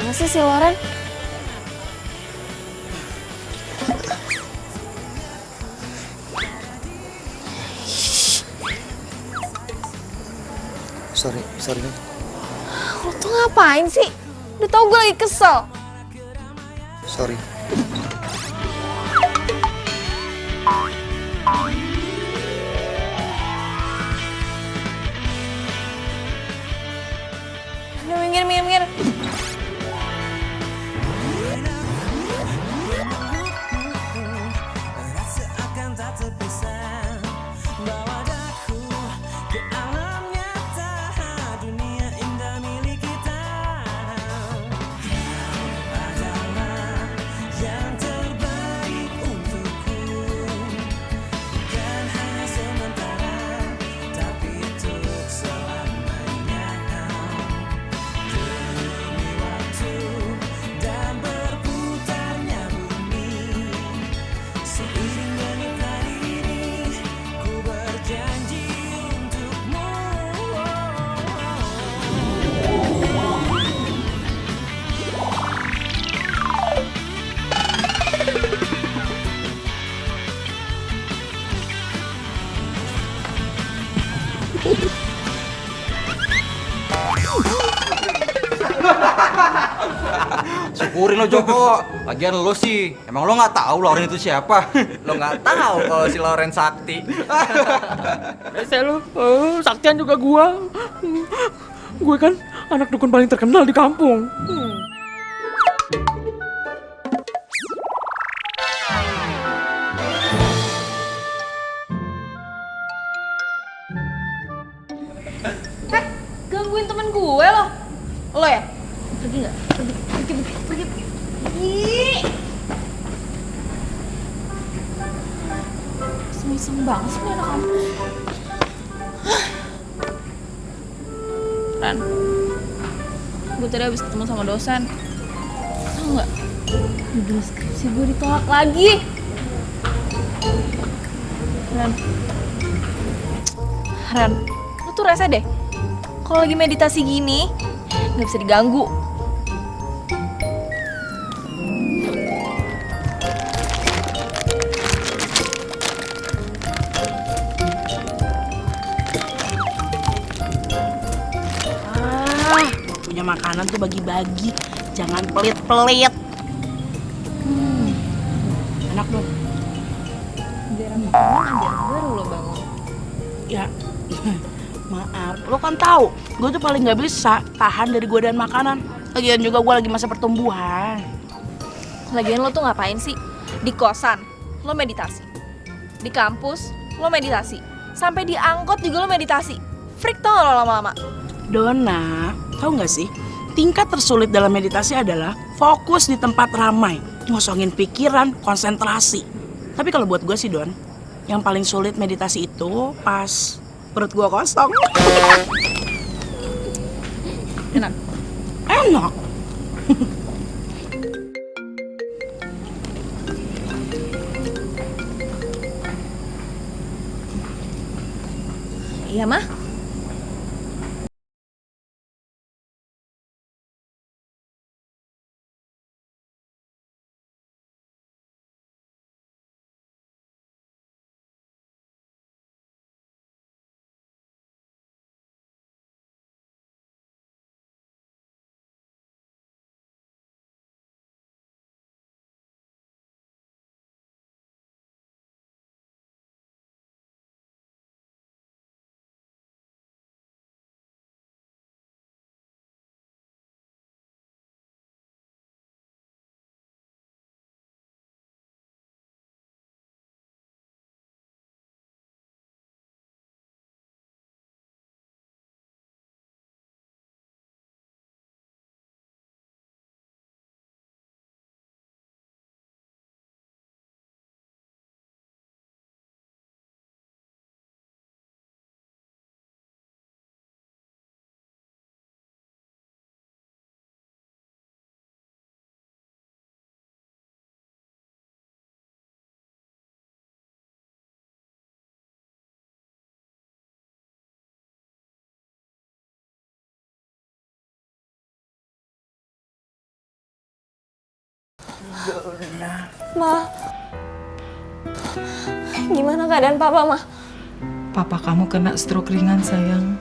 Mana sih si Loren? Sorry nih. Lo tuh ngapain sih? Udah tau gue lagi kesel. Sorry. Udah minggir. Syukurin lo Joko. Lagian lo sih, emang lo nggak tahu Loren itu siapa? Lo nggak tahu kalau si Loren sakti. Rese lu, Saktian juga gua. Gue kan anak dukun paling terkenal di kampung. Gangguin temen gue lo. Lo ya? Pergi nggak? Pergi. Ih. Semisem banget sih nih anak kamu. Ran, gue tadi habis ketemu sama dosen. Tau nggak? Judul skripsi gue ditolak lagi. Ran, lo tuh rese deh. Kalau lagi meditasi gini, nggak bisa diganggu. Punya makanan tuh bagi-bagi, jangan pelit-pelit. Enak dong. Biar bangun aja, baru lo bangun. Ya, maaf. Lo kan tahu, gue tuh paling nggak bisa tahan dari godaan makanan. Lagian juga gue lagi masa pertumbuhan. Lagian lo tuh ngapain sih? Di kosan, lo meditasi. Di kampus, lo meditasi. Sampai di angkot juga lo meditasi. Freak tau gak lo lama-lama? Dona, tahu nggak sih? Tingkat tersulit dalam meditasi adalah fokus di tempat ramai, ngosongin pikiran, konsentrasi. Tapi kalau buat gue sih Don, yang paling sulit meditasi itu pas perut gue kosong. Enak. Enak. Iya mah? Ma, gimana keadaan papa, Ma? Papa kamu kena stroke ringan, sayang.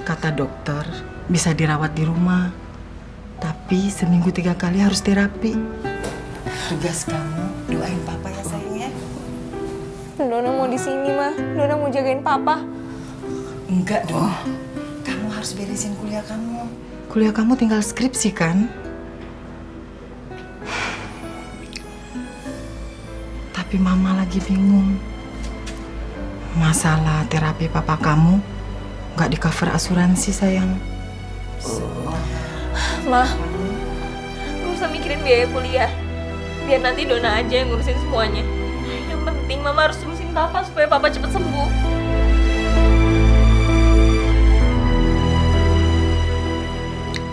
Kata dokter, bisa dirawat di rumah. Tapi seminggu 3 kali harus terapi. Tugas kamu, doain papa ya, sayang ya. Dona mau di sini, Ma. Dona mau jagain papa. Enggak dong. Kamu harus beresin kuliah kamu. Kuliah kamu tinggal skripsi, kan? Tapi mama lagi bingung. Masalah terapi papa kamu nggak di-cover asuransi, sayang. Ma, gak usah mikirin biaya kuliah. Biar nanti Dona aja yang ngurusin semuanya. Yang penting Mama harus terusin papa supaya papa cepet sembuh.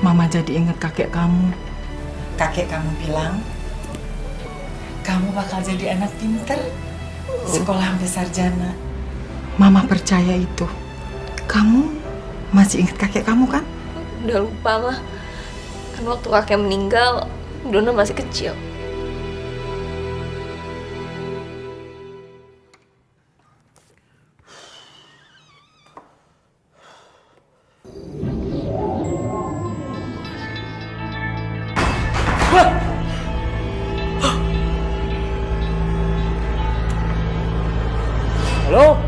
Mama jadi inget kakek kamu. Kakek kamu bilang, kamu bakal jadi anak pinter, sekolah sampai sarjana. Mama percaya itu. Kamu masih ingat kakek kamu, kan? Udah lupa, Ma. Kan waktu kakek meninggal, Dona masih kecil. Halo?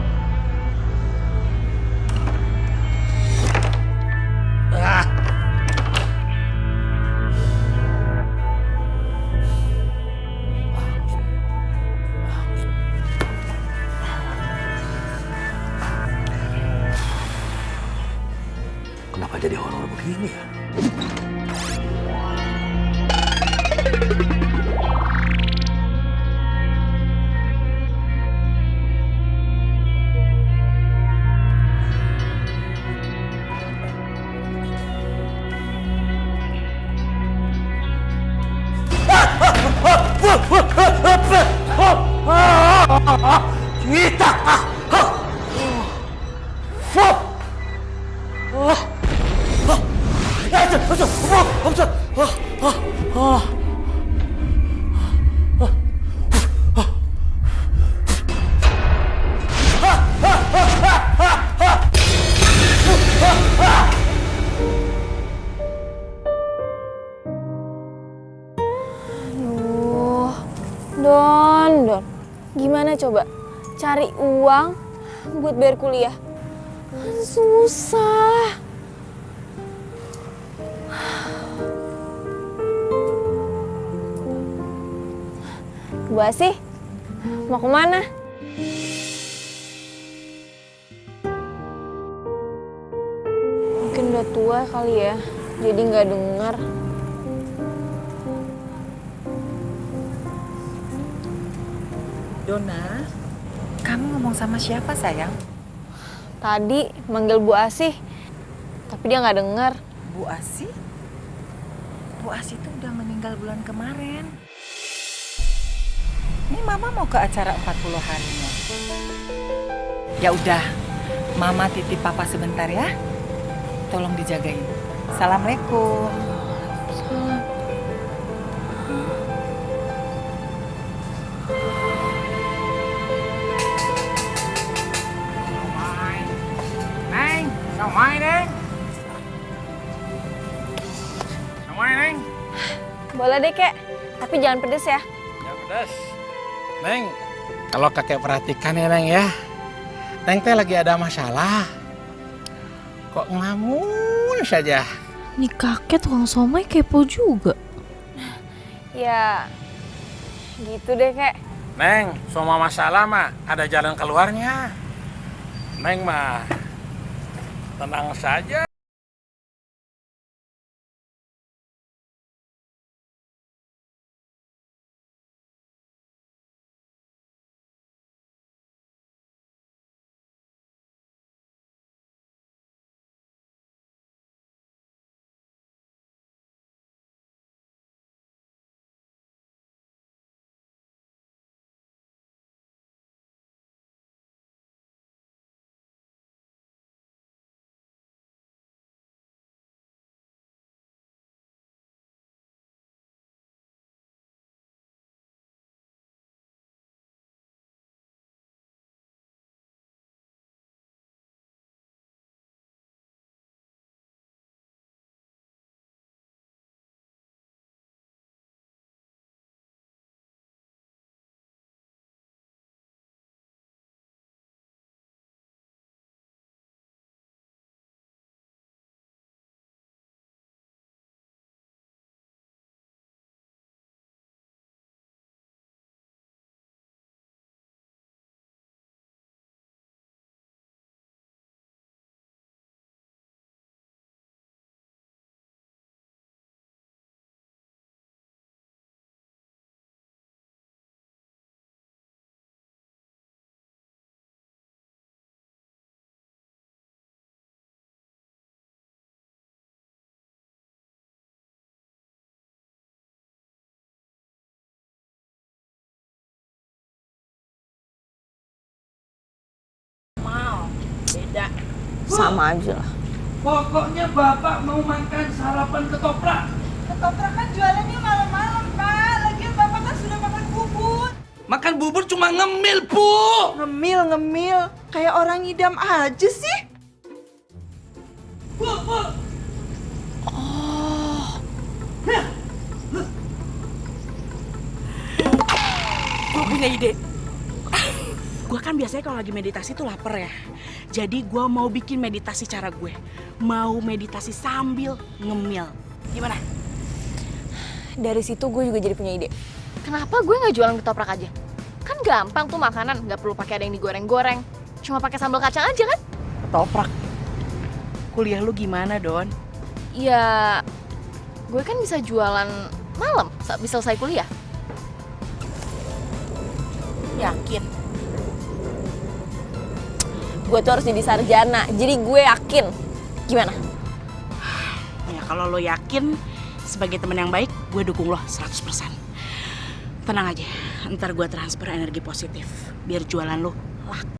Kenapa jadi horor begini ya? Don, gimana coba cari uang buat bayar kuliah? Susah. Bu Asih, mau kemana? Mungkin udah tua kali ya, jadi nggak dengar. Dona, kamu ngomong sama siapa, sayang? Tadi manggil Bu Asih, tapi dia nggak dengar. Bu Asih? Bu Asih itu udah meninggal bulan kemarin. Ini Mama mau ke acara 40 harinya. Ya udah, Mama titip Papa sebentar ya. Tolong dijagain. Assalamualaikum. Neng, somai Neng. Somai Neng. Boleh deh, Kek. Tapi jangan pedes ya. Jangan pedas. Neng, kalau kakek perhatikan ya Neng ya. Neng teh lagi ada masalah. Kok ngelamun saja? Nih kakek tukang somai kepo juga. Ya, gitu deh, Kek. Neng, semua masalah mah ada jalan keluarnya. Neng mah tenang saja. Sama aja lah. Pokoknya Bapak mau makan sarapan ketoprak. Ketoprak kan jualannya malam-malam, Pak. Lagian Bapak kan sudah makan bubur. Makan bubur cuma ngemil, Bu. Ngemil. Kayak orang ngidam aja sih. Bu. Gue punya ide. Gue kan biasanya kalau lagi meditasi tuh lapar ya. Jadi gue mau bikin meditasi cara gue. Mau meditasi sambil ngemil. Gimana? Dari situ gue juga jadi punya ide. Kenapa gue nggak jualan ketoprak aja? Kan gampang tuh makanan, nggak perlu pakai ada yang digoreng-goreng. Cuma pakai sambal kacang aja kan? Ketoprak. Kuliah lu gimana, Don? Ya, gue kan bisa jualan malam, bisa selesai kuliah. Yakin? Gue tuh harus jadi sarjana, jadi gue yakin. Gimana? Ya kalau lo yakin, sebagai teman yang baik, gue dukung lo 100%. Tenang aja, ntar gue transfer energi positif. Biar jualan lo laku.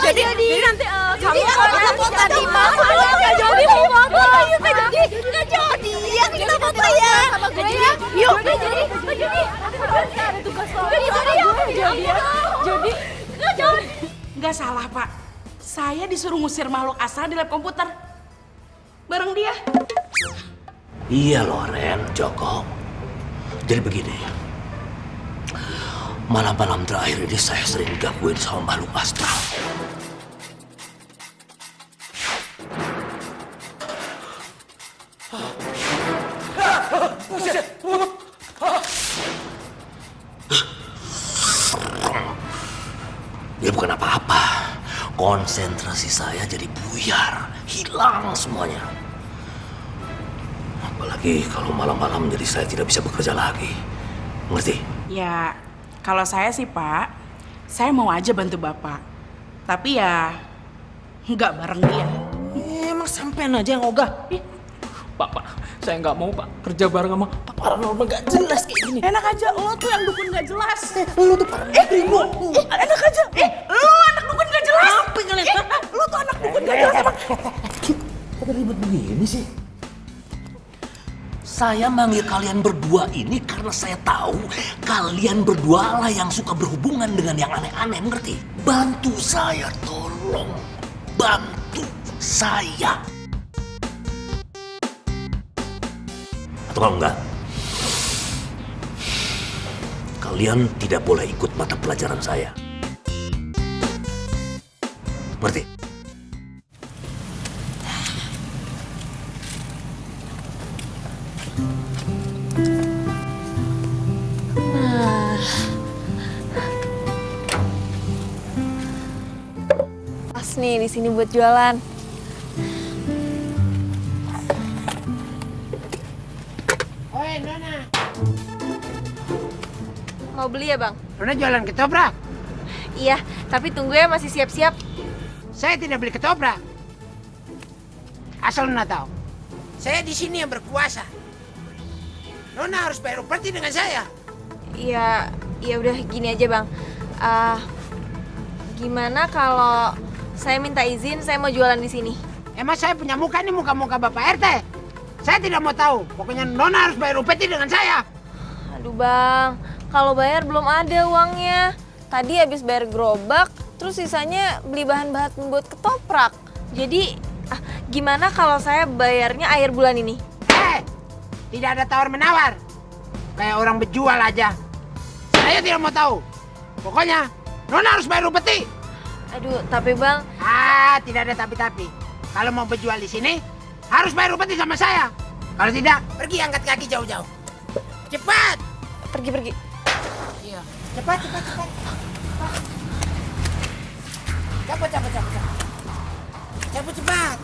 Jadi nanti kamu foto di mana? Kak Jody mau foto. Ayo Kak Jody. Kak Jody, ya kita foto ya. Sama gue ya. Yuk. Kak Jody. Ada tugas lo. Kak Jody. Kak Jody. Nggak salah, Pak. Saya disuruh ngusir makhluk astral di lab komputer. Bareng dia. Iya Loren, Joko. Jadi begini. Malam-malam terakhir ini saya sering digangguin sama makhluk astral. Ya bukan apa-apa. Konsentrasi saya jadi buyar, hilang semuanya. Apalagi kalau malam-malam jadi saya tidak bisa bekerja lagi. Ngerti? Ya, kalau saya sih Pak, saya mau aja bantu Bapak. Tapi ya, nggak bareng dia. Emang sampean aja yang ogah. Bapak, Saya nggak mau Pak kerja bareng sama paranormal gak jelas kayak gini. Enak aja, lo tuh yang dukun gak jelas. Lu tuh paranormal. Enak aja. Lo anak dukun gak jelas. Apa ngeliat? Lo tuh anak dukun gak jelas. Kok ribet begini sih? Saya manggil kalian berdua ini karena saya tahu kalian berdua lah yang suka berhubungan dengan yang aneh-aneh, ngerti? Bantu saya, tolong. Bantu saya. Atau kalau enggak, kalian tidak boleh ikut mata pelajaran saya. Ngerti? Pas nih di sini buat jualan. Oi, Nona. Mau beli ya, Bang? Nona jualan ketoprak. Iya, tapi tunggu ya, masih siap-siap. Saya tidak beli ketoprak. Asal Nona tahu, saya di sini yang berkuasa. Nona harus bayar upeti dengan saya. Iya, ya udah gini aja, Bang. Gimana kalau saya minta izin, saya mau jualan di sini? Emang saya punya muka ini muka-muka Bapak RT? Saya tidak mau tahu. Pokoknya Nona harus bayar upeti dengan saya. Aduh, Bang. Kalau bayar belum ada uangnya. Tadi habis bayar gerobak, terus sisanya beli bahan-bahan buat ketoprak. Jadi, gimana kalau saya bayarnya akhir bulan ini? Tidak ada tawar-menawar. Kayak orang berjual aja. Saya tidak mau tahu. Pokoknya, Nona harus bayar upeti. Aduh, tapi Bang... Tidak ada tapi-tapi. Kalau mau berjual di sini, harus bayar upeti sama saya. Kalau tidak, pergi angkat kaki jauh-jauh. Cepat! Pergi. Iya. Cepat. Cabut cepat.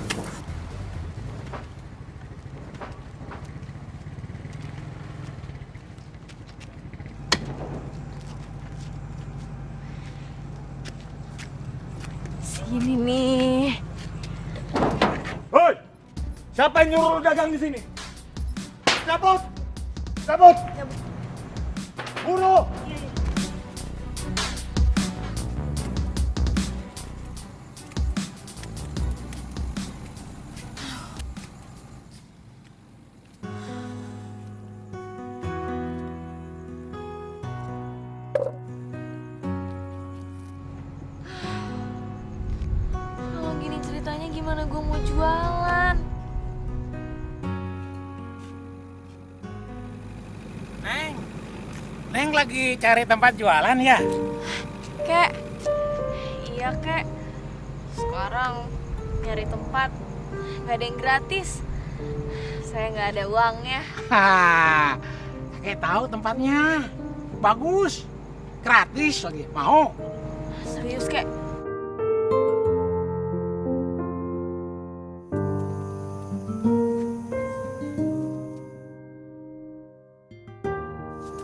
Sini nih. Hoi! Siapa yang nyuruh lu dagang di sini? Cabut! Buru! Kalau gini ceritanya gimana gue mau jualan? Neng lagi cari tempat jualan ya? Kek. Iya, Kek. Sekarang nyari tempat nggak ada yang gratis. Saya nggak ada uangnya. Kakek tahu tempatnya. Bagus. Gratis lagi. Mau? Serius, Kek?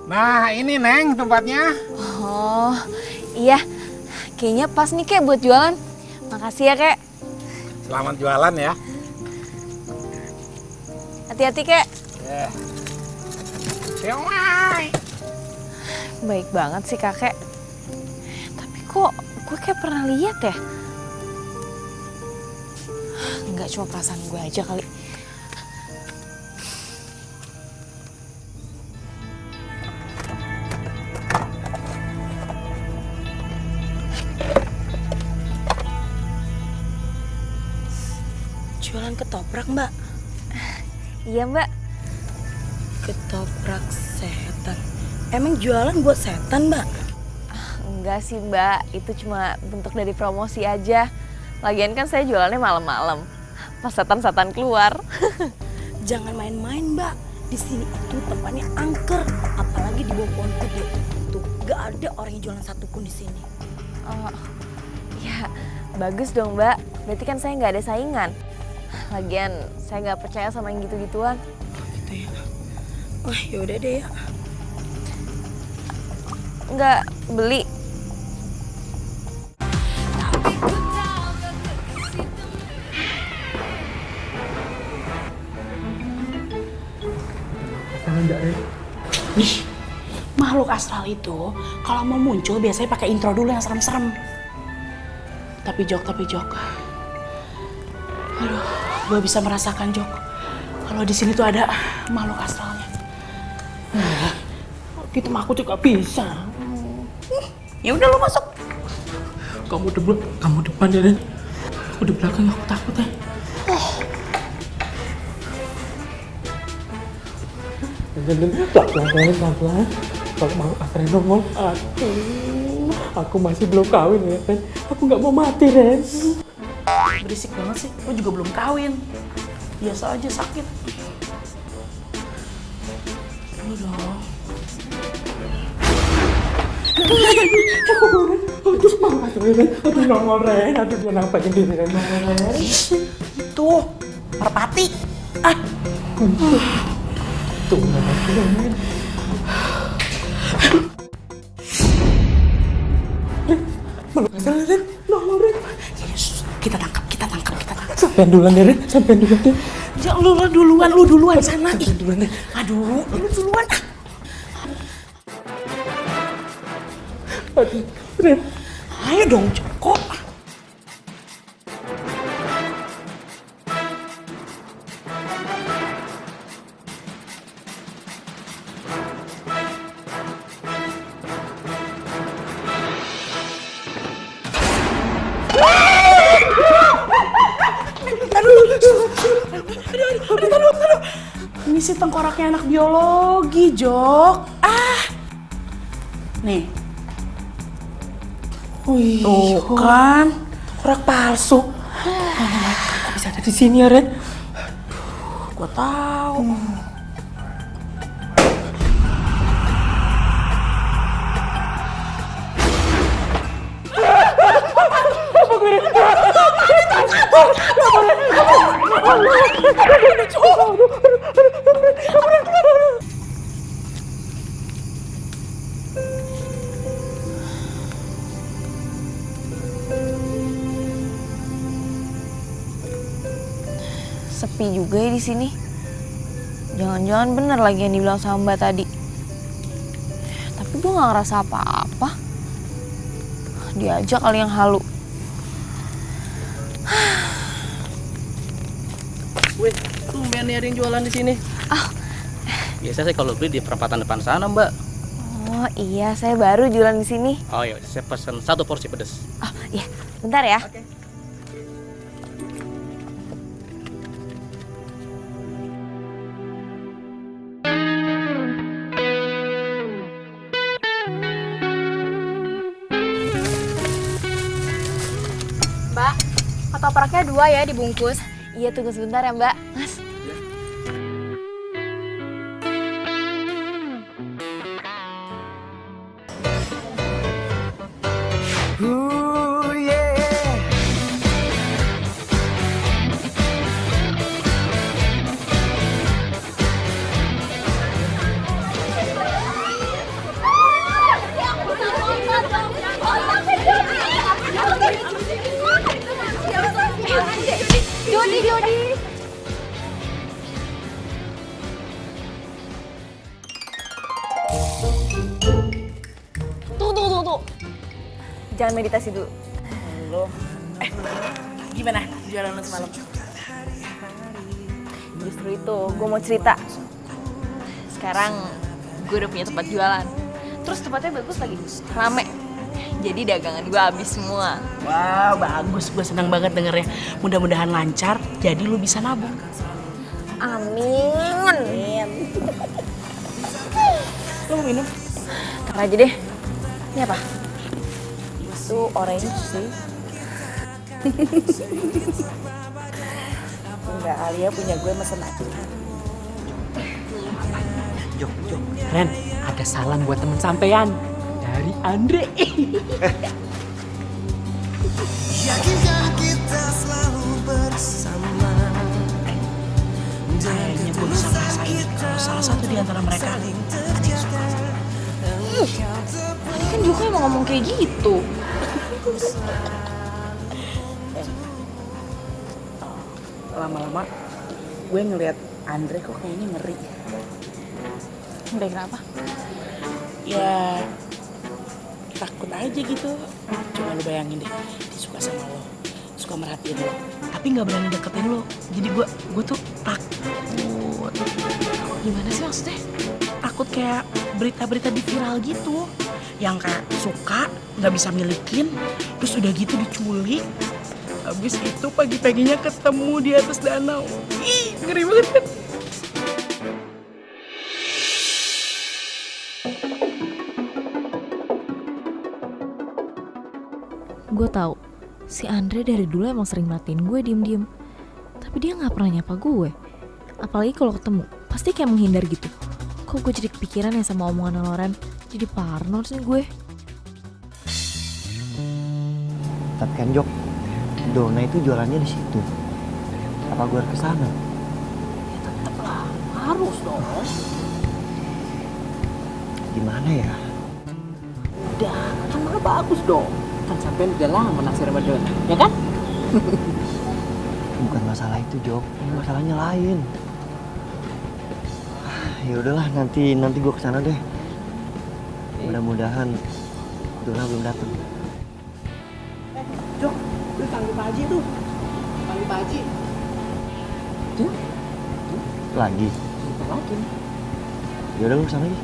Nah, ini Neng tempatnya. Oh, iya. Kayaknya pas nih, Kek, buat jualan. Makasih ya, Kek. Selamat jualan ya. Hati-hati, Kek. Siomay. Baik banget sih, Kakek. Tapi kok gue kayak pernah lihat ya? Enggak, cuma perasaan gue aja kali. Jualan ketoprak, Mbak. Iya, Mbak. Ketoprak setan. Emang jualan buat setan, Mbak? Enggak sih, Mbak. Itu cuma bentuk dari promosi aja. Lagian kan saya jualannya malam-malam. Pas setan-setan keluar. Jangan main-main, Mbak. Di sini itu tempatnya angker, apalagi di bawah pohon gede. Tuh, gak ada orang yang jualan satupun di sini. Oh, ya bagus dong, Mbak. Berarti kan saya nggak ada saingan. Lagian saya nggak percaya sama yang gitu-gituan. Gitu ya. Wah, yaudah deh ya. Nggak beli. enggak, Ren? Makhluk astral itu kalau mau muncul biasanya pakai intro dulu yang serem-serem. Tapi Jok. Aduh, gue bisa merasakan Jok. Kalau di sini tuh ada makhluk astralnya. Gitu mah aku juga bisa. Ya udah lo masuk. Kamu depan ya, Ren. Aku di belakang, aku takut ya. Pelan-pelan. Kalau mau Ren nongol, aduh, aku masih belum kawin ya, Ren. Aku nggak mau mati, Ren. Berisik banget sih, lo juga belum kawin. Biasa aja sakit. Udah. Aduh, maaf Ren. Aduh, nongol Ren. Aduh, dia nampakin diri Ren. Nongol Ren. Itu merpati. Tuh, Ren. Malu kasar Ren. Nongol Ren. Yesus, kita tangkap. Sampean duluan ya, Ren. Sampean duluan deh. Jangan lu duluan sana. Sampean duluan deh. Aduh, lu duluan. Aduh, Ren. Ayo dong, Joko. Aduh. Ini sih tengkoraknya anak biologi, Jok. Nih. Tuh kan, Tengkorak palsu. Kok bisa ada di sini ya, Ren? gua tahu. Sepi juga ya di sini. Jangan-jangan bener lagi yang dibilang sama Mbak tadi. Tapi gue nggak ngerasa apa-apa. Dia aja kali yang halu. Wih, tumben ada yang jualan di sini. Biasa saya kalau beli di perempatan depan sana, Mbak. Oh iya, saya baru jualan di sini. Oh iya, saya pesan 1 porsi pedas. Oh iya, bentar ya. Mbak, ketopraknya 2 ya dibungkus. Iya, tunggu sebentar ya Mbak. Mas. Jody. Tunggu. Jangan meditasi dulu. Gimana jualan lo semalam? Justru itu, gue mau cerita. Sekarang gue udah punya tempat jualan. Terus tempatnya bagus lagi, rame. Jadi dagangan gue habis semua. Wow, bagus. Gue senang banget dengernya. Mudah-mudahan lancar, jadi lu bisa nabung. Amin. Lu mau minum? Ntar aja deh. Ini apa? Itu orange sih. Enggak, Alia punya gue mesen aja. Jok. Ren, ada salam buat teman sampean dari Andre. Yakinkan kita selalu bersama. Kayaknya gue bisa ngerasain kalau salah satu di antara mereka ada yang suka. Tadi kan Joko emang ngomong kayak gitu. Lama-lama gue ngeliat Andre kok kayaknya ngeri. Andre kenapa? Ya takut aja gitu. Coba lu bayangin deh, dia suka sama lo, suka merhatiin lo, tapi nggak berani deketin lo. Jadi gue tuh takut. Gimana sih maksudnya? Takut kayak berita-berita di viral gitu, yang kayak suka nggak bisa milikin, terus udah gitu diculik, habis itu pagi-paginya ketemu di atas danau. Ih, ngeri banget kan? Gue tahu si Andre dari dulu emang sering merhatiin gue diem-diem, tapi dia nggak pernah nyapa gue. Apalagi kalau ketemu, pasti kayak menghindar gitu. Kok gue jadi kepikiran ya sama omongan Loren? Jadi parno sih gue. Tapi kan Jok, Dona itu jualannya di situ. Apa gue harus kesana? Ya tetep lah, harus dong. Gimana ya? Udah, kan malah bagus dong. Kan sampean udah lama naksir sama Dona, ya kan? Bukan masalah itu Jok, ini masalahnya lain. Ya udahlah, nanti gue kesana deh. Mudah-mudahan Dona belum datang. Jok, lu panggil Pak Haji tuh. Panggil Pak Haji. Tuh. Lagi? Lagi. Ya udah lu kesana aja.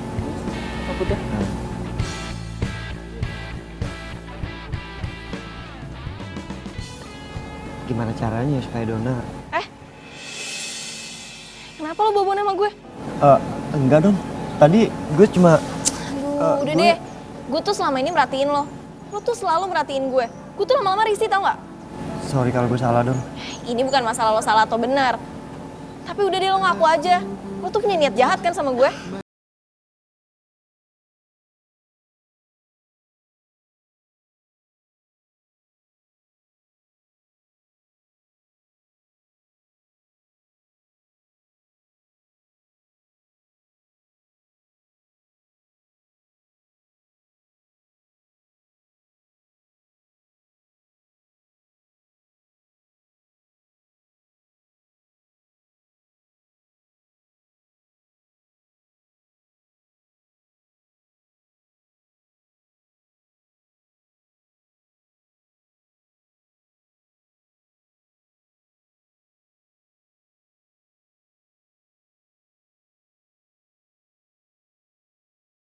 Takut ya? Gimana caranya supaya Dona? Kenapa lo bawa sama gue? Enggak dong. Tadi gue cuma... Aduh, udah deh. Gue tuh selama ini merhatiin lo. Lo tuh selalu merhatiin gue. Gue tuh lama-lama risih tau gak? Sorry kalau gue salah dong. Ini bukan masalah lo salah atau benar. Tapi udah deh, lo ngaku aja. Lo tuh punya niat jahat kan sama gue?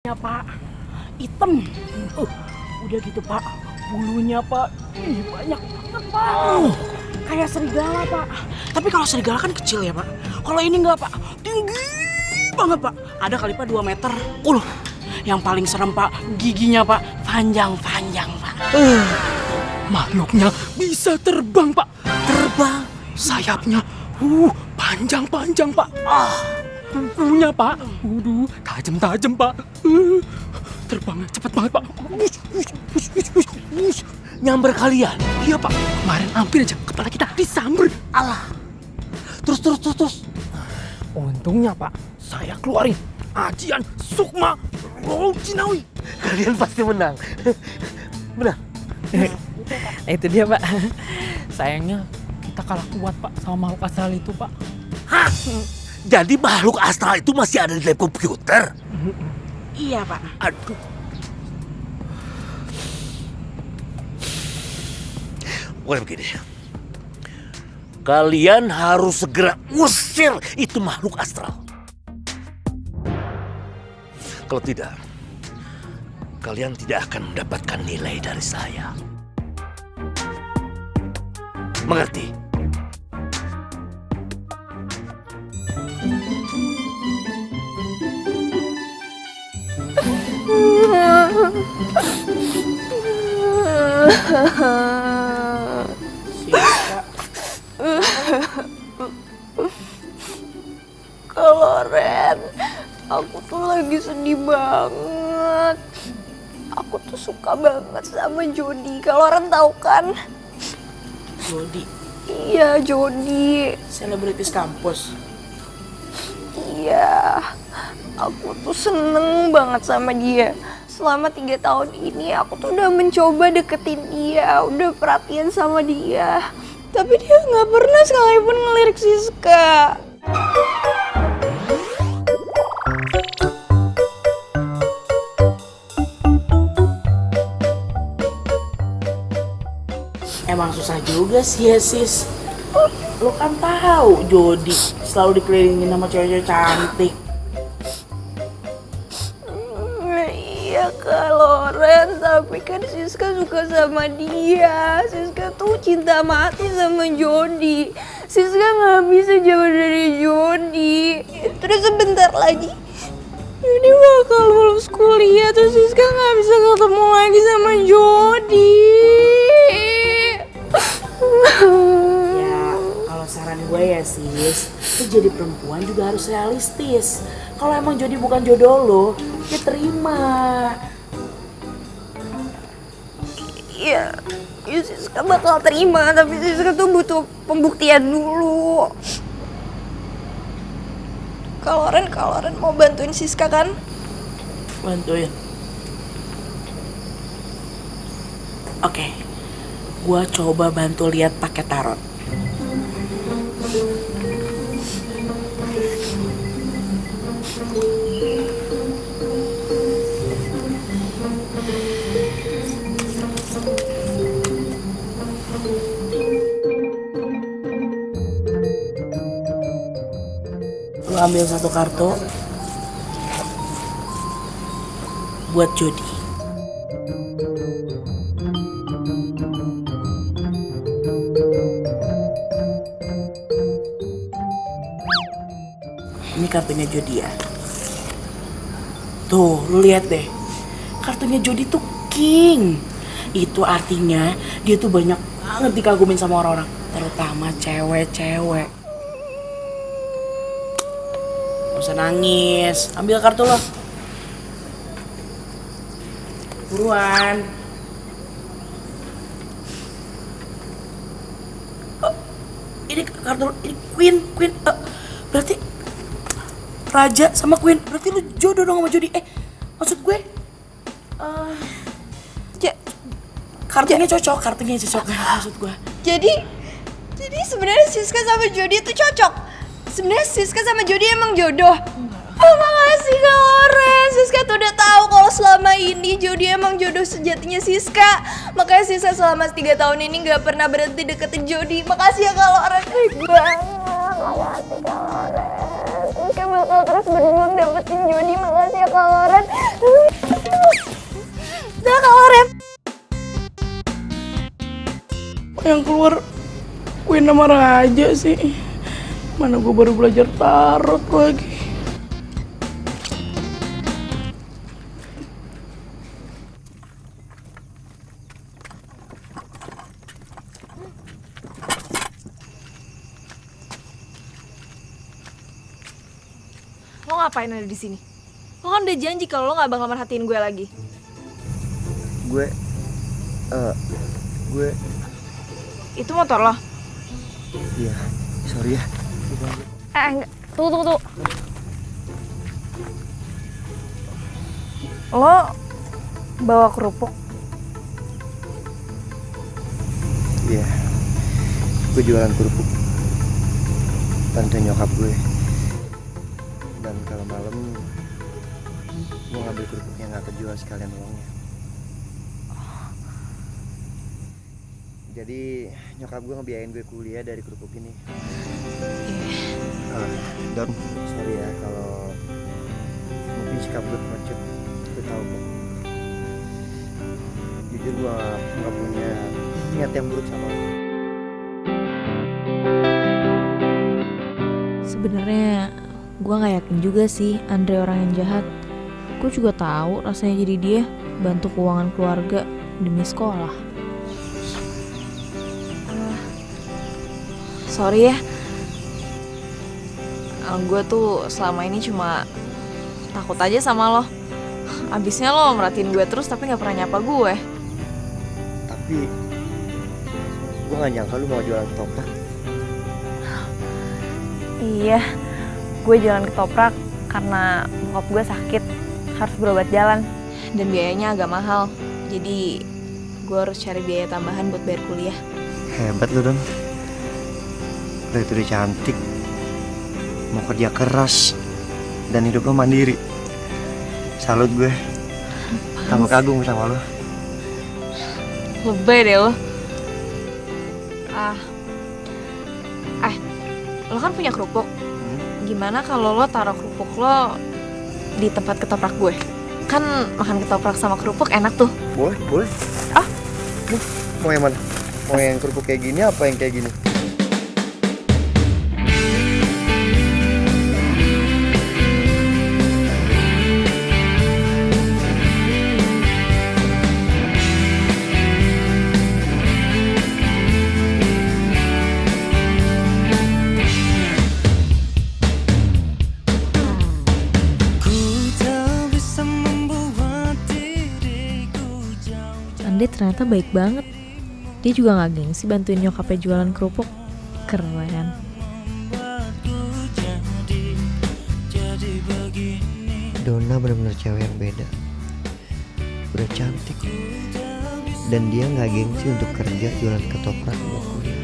Ya Pak, hitam. Udah gitu Pak, bulunya Pak, banyak banget Pak. Kayak serigala Pak. Tapi kalau serigala kan kecil ya Pak. Kalau ini enggak Pak, tinggi banget Pak. Ada kali Pak 2 meter. Yang paling serem Pak, giginya Pak, panjang-panjang Pak. Makhluknya bisa terbang, Pak. Terbang. Sayapnya panjang-panjang, Pak. Kukunya, Pak. Tajam-tajam, Pak. Terbangnya cepet banget, Pak. Nyamber kalian? Iya, Pak. Kemarin hampir aja kepala kita disamber. Alah. Terus. Untungnya, Pak, saya keluarin ajian Sukma Rojinawi. Kalian pasti menang. Benar. Itu dia, Pak. Sayangnya kita kalah kuat, Pak, sama makhluk astral itu, Pak. Hah? Jadi makhluk astral itu masih ada di lab komputer? Iya, Pak. Aduh. Pokoknya begini. Kalian harus segera usir itu makhluk astral. Kalau tidak, kalian tidak akan mendapatkan nilai dari saya. Mengerti? Kalau Ren, aku tuh lagi sedih banget. Aku tuh suka banget sama Jody. Kalau Ren tahu kan? Jody. Iya, Jody. Selebritis kampus. Iya. Aku tuh seneng banget sama dia. Selama 3 tahun ini aku tuh udah mencoba deketin dia, udah perhatian sama dia. Tapi dia nggak pernah sekalipun ngelirik Siska. Emang susah juga sih ya sis. Lo kan tahu Jody selalu dikelilingin sama cewek-cewek cantik. Iya Kak Loren, tapi kan Siska suka sama dia. Siska tuh cinta mati sama Jody. Siska nggak bisa jauh dari Jody. Terus sebentar lagi Jody bakal lulus kuliah, terus Siska nggak bisa ketemu lagi sama Jody. Ya kalau saran gue ya sis, lo jadi perempuan juga harus realistis. Kalau emang Jody bukan jodoh lo, ya terima. Iya, Siska bakal terima, tapi Siska tuh butuh pembuktian dulu. Kak Loren mau bantuin Siska kan? Bantuin. Oke, gua coba bantu lihat pakai tarot. Lu ambil satu kartu buat Jody. Ini kartunya Jody ya. Tuh, lu lihat deh. Kartunya Jody tuh king. Itu artinya dia tuh banyak banget dikagumin sama orang-orang, terutama cewek-cewek. Gak usah nangis, ambil kartu lo. Buruan. Oh, ini kartu, ini Queen. Berarti Raja sama Queen, berarti lu jodoh dong sama Jody. Maksud gue, kartunya cocok maksud gue. Jadi sebenarnya Siska sama Jody itu cocok. Sebenarnya Siska sama Jody emang jodoh. Oh, makasih Kak Loren. Siska tuh udah tahu kalau selama ini Jody emang jodoh sejatinya Siska. Makanya Siska selama 3 tahun ini nggak pernah berhenti deketin Jody. Makasih ya Kak Loren. Baik banget. Makasih Kak Loren. Siska bakal terus berjuang dapetin Jody. Makasih ya Kak Loren. Dah Kak Loren. Yang keluar Queen sama Raja sih. Mana gue baru belajar tarot lagi. Lo ngapain ada di sini? Lo kan udah janji kalau lo nggak bakal merhatiin gue lagi. Gue Itu motor lo? Iya, sorry ya. Enggak. Tunggu. Lo bawa kerupuk? Iya, gue jualan kerupuk. Bantuin nyokap gue. Dan kalau malam gue ngambil kerupuk yang gak kejual sekalian uangnya. Jadi nyokap gue ngebiayain gue kuliah dari kerupuk ini. Don, sorry ya kalau mungkin sikap gue pengecut. Gue tahu kok. Jujur gue gak punya niat yang buruk sama lo. Sebenarnya gue gak yakin juga sih Andre orang yang jahat. Gue juga tahu rasanya jadi dia bantu keuangan keluarga demi sekolah. Sorry ya. Gue tuh selama ini cuma takut aja sama lo. Abisnya lo merhatiin gue terus tapi gak pernah nyapa gue. Tapi gue gak nyangka lu mau jualan ketoprak. Iya, gue jualan ketoprak karena bokap gue sakit, harus berobat jalan. Dan biayanya agak mahal, jadi gue harus cari biaya tambahan buat bayar kuliah. Hebat lu Don. Lo itu udah cantik, mau kerja keras, dan hidup lo mandiri. Salut gue. Tambah kagum sama lo. Lebay deh lo. lo kan punya kerupuk. Gimana kalau lo taruh kerupuk lo di tempat ketoprak gue? Kan makan ketoprak sama kerupuk enak tuh. Boleh, boleh. Ah? Mau yang mana? Mau yang kerupuk kayak gini apa yang kayak gini? Andre ternyata baik banget. Dia juga gak gengsi bantuin nyokapnya jualan kerupuk. Keren. Donna benar-benar cewek yang beda. Udah cantik. Dan dia gak gengsi untuk kerja jualan ketoprak buat kuliah.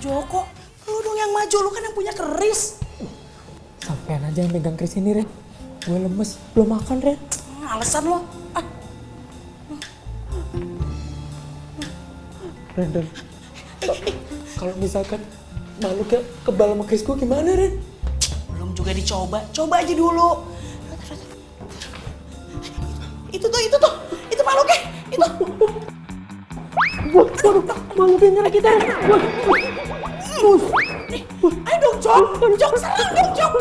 Joko, lu dong yang maju, lu kan yang punya keris. Sampean aja yang megang keris ini, Ren. Gue lemes, belum makan, Ren. Alasan lo. Ren, kalau misalkan makhluknya kebal sama keris gue gimana, Ren? Belum juga dicoba, coba aja dulu. Itu makhluknya, itu. Makhluknya nyerang kita, Ren. Ayo dong, Jok, serang dong, Jok.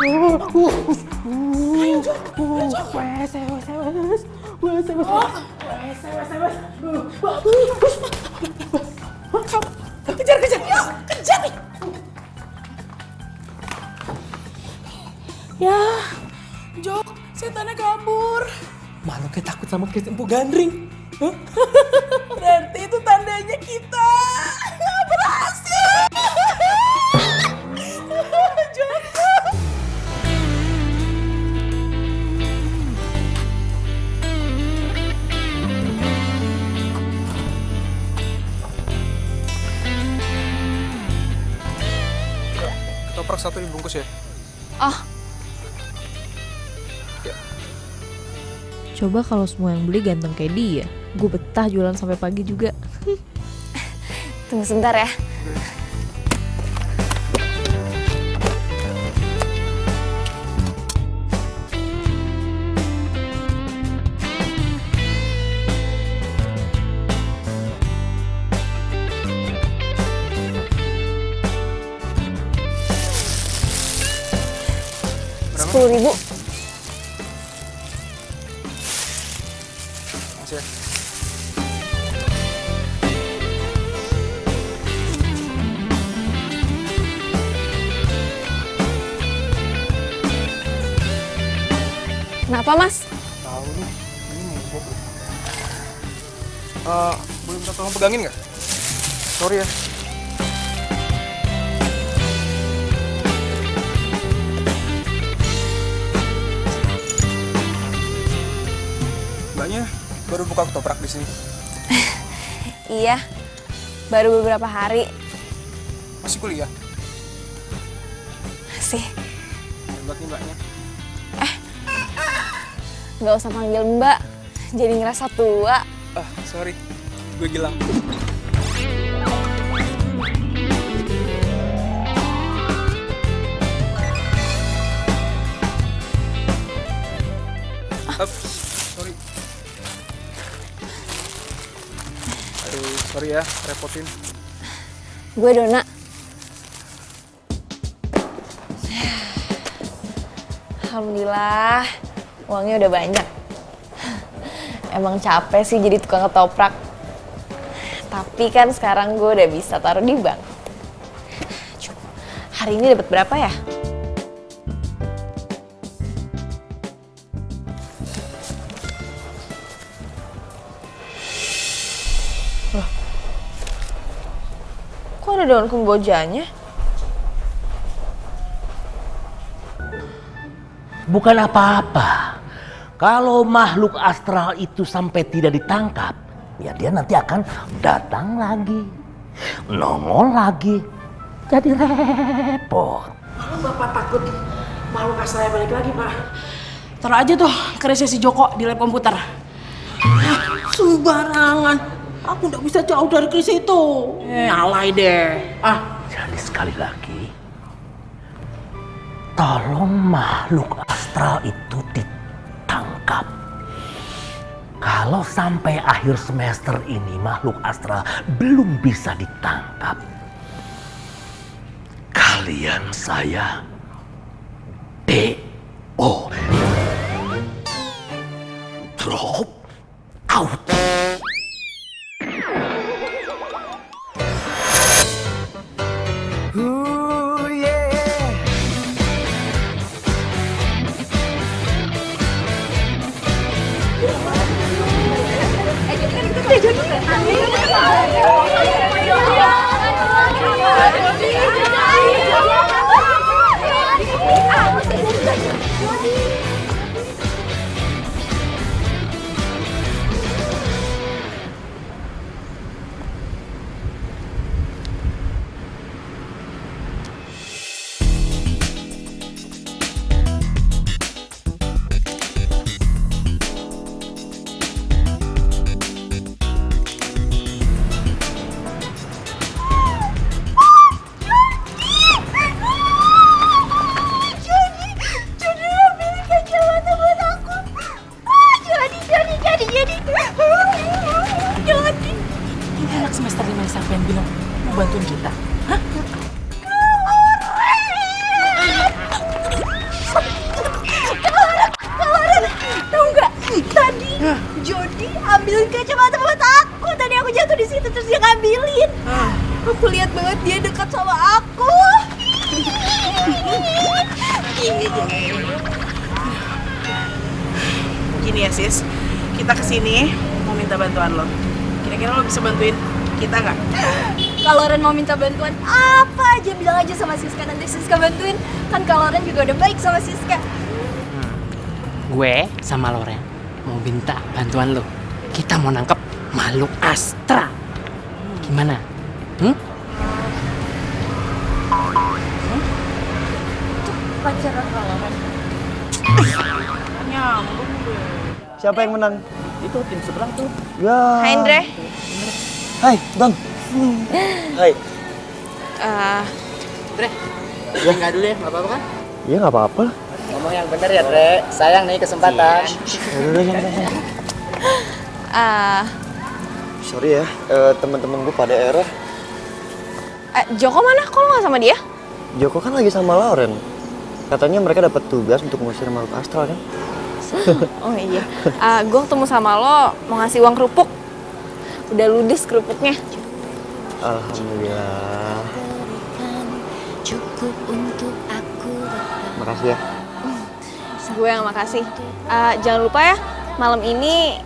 Ayo, Jok. Kejar, yuk, kejar nih. Ya, Jok, setannya kabur. Makhluknya takut sama keris Empu Gandring. Berarti itu tandanya kita berhasil. Joko. Ketoprak 1 dibungkus ya. Coba kalau semua yang beli ganteng kayak dia, gue betah jualan sampai pagi juga. Tunggu sebentar ya. Rp10.000. Kenapa, Mas? Tahu nih, ini mogok. Boleh minta tolong pegangin nggak? Sorry ya. Mbaknya baru buka ketoprak di sini. Iya, baru beberapa hari. Masih kuliah? Masih. Hebat nih mbaknya. Nggak usah panggil Mbak, jadi ngerasa tua. Sorry, gue Gilang. Sorry. Aduh, sorry ya, repotin. Gue Donna. Alhamdulillah, uangnya udah banyak. Emang capek sih jadi tukang ketoprak. Tapi kan sekarang gue udah bisa taruh di bank. Hari ini dapat berapa ya? Kok ada daun kembojanya? Bukan apa-apa. Kalau makhluk astral itu sampai tidak ditangkap, ya dia nanti akan datang lagi, nongol lagi, jadi repot. Bapak takut makhluk astralnya balik lagi, Pak. Taruh aja tuh kerisnya si Joko di lab komputer. Sembarangan. Aku nggak bisa jauh dari keris itu. Alay deh. Jadi sekali lagi, tolong makhluk astral itu ditangkap. Kalau sampai akhir semester ini makhluk astral belum bisa ditangkap, kalian saya DO. Drop out. Ini anak semester 5 siapa yang bilang mau bantuin kita? Hah? Kelaran, tahu nggak? Tadi Jody ambil kacamata buat aku. Tadi aku jatuh di situ terus dia ngambilin. Aku lihat banget dia dekat sama aku. Gini ya sis, kita kesini mau minta bantuan lo. Kira-kira lo bisa bantuin kita nggak? Kalau Ren mau minta bantuan apa aja bilang aja sama Siska, nanti Siska bantuin. Kan kalau Ren juga udah baik sama Siska. Gue sama Loren mau minta bantuan lo. Kita mau nangkep makhluk astral. Gimana? Itu pacaran kalau Ren. Nyambung deh. Siapa yang menang? Itu tim sebelah tuh. Ya. Hai Andre. Hai, Don. Hai. Dre, enggak dulu ya, nggak apa-apa kan? Iya nggak apa-apa. Ngomong yang bener ya, Dre. Sayang nih kesempatan. Sorry ya, teman-teman gue pada error. Joko mana? Kok lo gak sama dia? Joko kan lagi sama Lauren. Katanya mereka dapat tugas untuk ngusir makhluk astral kan? Oh iya. Gue ketemu sama lo mau ngasih uang kerupuk. Udah ludes kerupuknya. Alhamdulillah. Cukup untuk aku. Makasih ya. Gue yang makasih. Jangan lupa ya, malam ini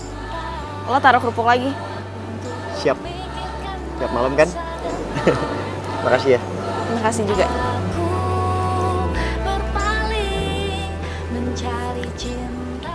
lo taruh kerupuk lagi. Siap. Siap malam kan? Makasih ya. Makasih juga. Berpaling mencari cinta.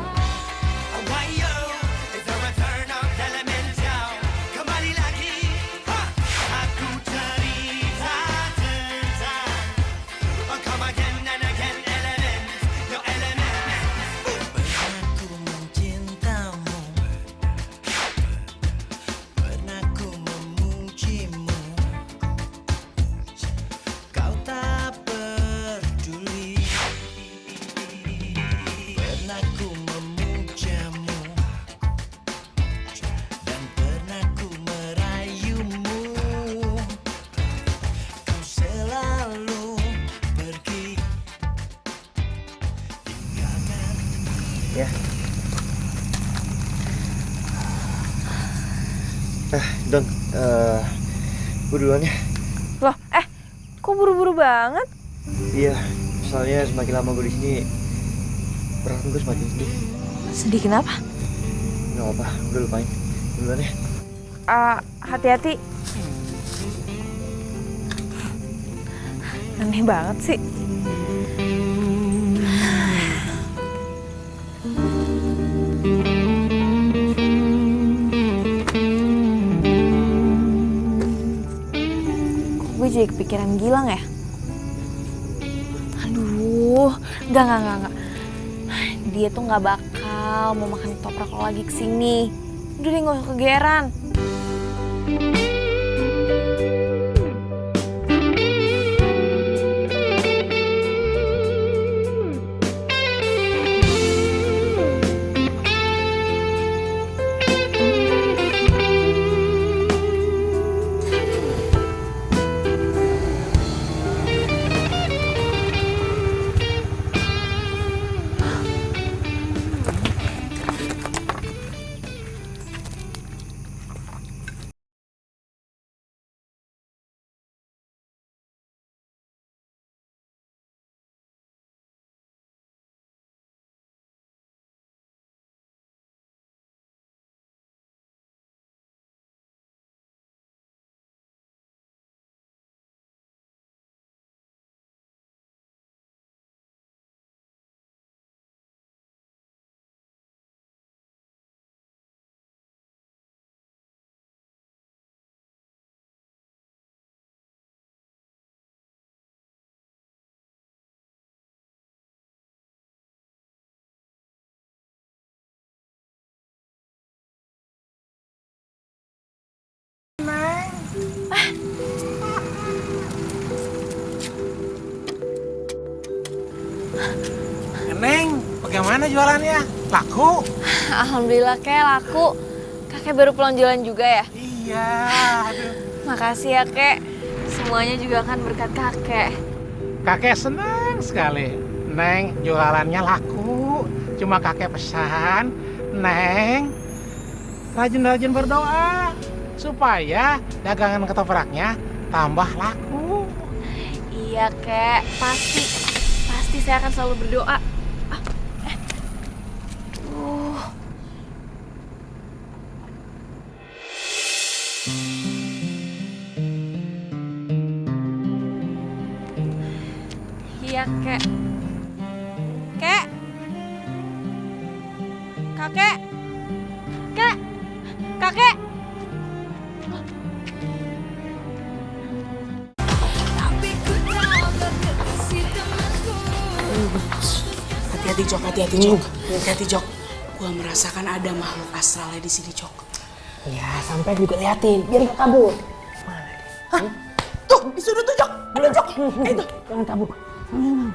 Ya. Don, gue duluan ya. Loh, kok buru-buru banget? Iya, soalnya semakin lama gue di sini, perasaan gue semakin sedih. Sedih kenapa? Gak apa-apa, udah lupain. Duluan ya. Hati-hati. Aneh banget sih. Gue jadi kepikiran Gilang ya? Aduh, enggak. dia tuh nggak bakal mau makan ketoprak lo lagi kesini. Udah deh, nggak usah kegeeran. Neng, bagaimana jualannya? Laku? Alhamdulillah Kek, laku. Kakek baru pulang jualan juga ya? Iya, aduh. Makasih ya Kek. Semuanya juga kan berkat kakek. Kakek senang sekali. Neng, jualannya laku. Cuma kakek pesan, Neng, rajin-rajin berdoa supaya dagangan ketopraknya tambah laku. Iya Kek, pasti saya akan selalu berdoa. Iya Kek. Kek. Kakek. Kek. Kakek. Hati-hati Jok, hati-hati Jok. Hati-hati Jok. Gua merasakan ada makhluk astralnya di sini Jok. Ya, sampai juga liatin, biar gak kabur. Hah? Tuh, di sudut tuh Jok. Ada Jok. Itu. Jangan kabur. Kabur.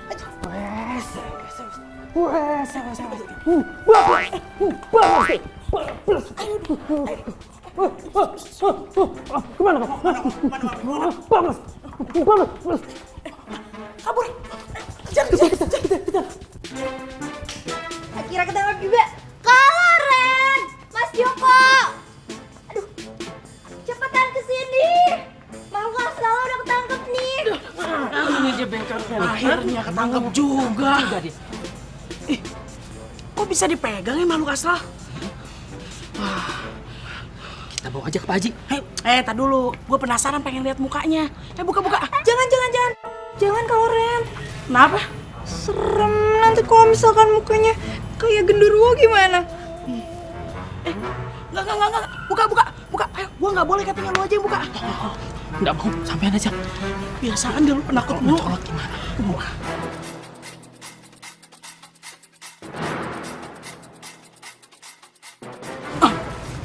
Kejar. Akhirnya ketangkap juga. Kalau Ren, Mas Joko. Aduh, cepetan kesini. Makhluk astral udah ketangkep nih. Ini aja bengkel. Akhirnya ketangkep juga. Kok bisa dipegang ya makhluk astral? Wah. Kita bawa aja ke Pak Haji. Tar dulu. Gue penasaran pengen lihat mukanya. Buka. Jangan. Jangan kalau Ren. Kenapa? Serem nanti kalau misalkan mukanya kayak genderuwo gimana? Enggak. Buka. Ayo, gua nggak boleh katanya lu aja yang buka. Nggak mau, sampean aja. Biasaan dia lu penakut mulu. Mencolok gimana?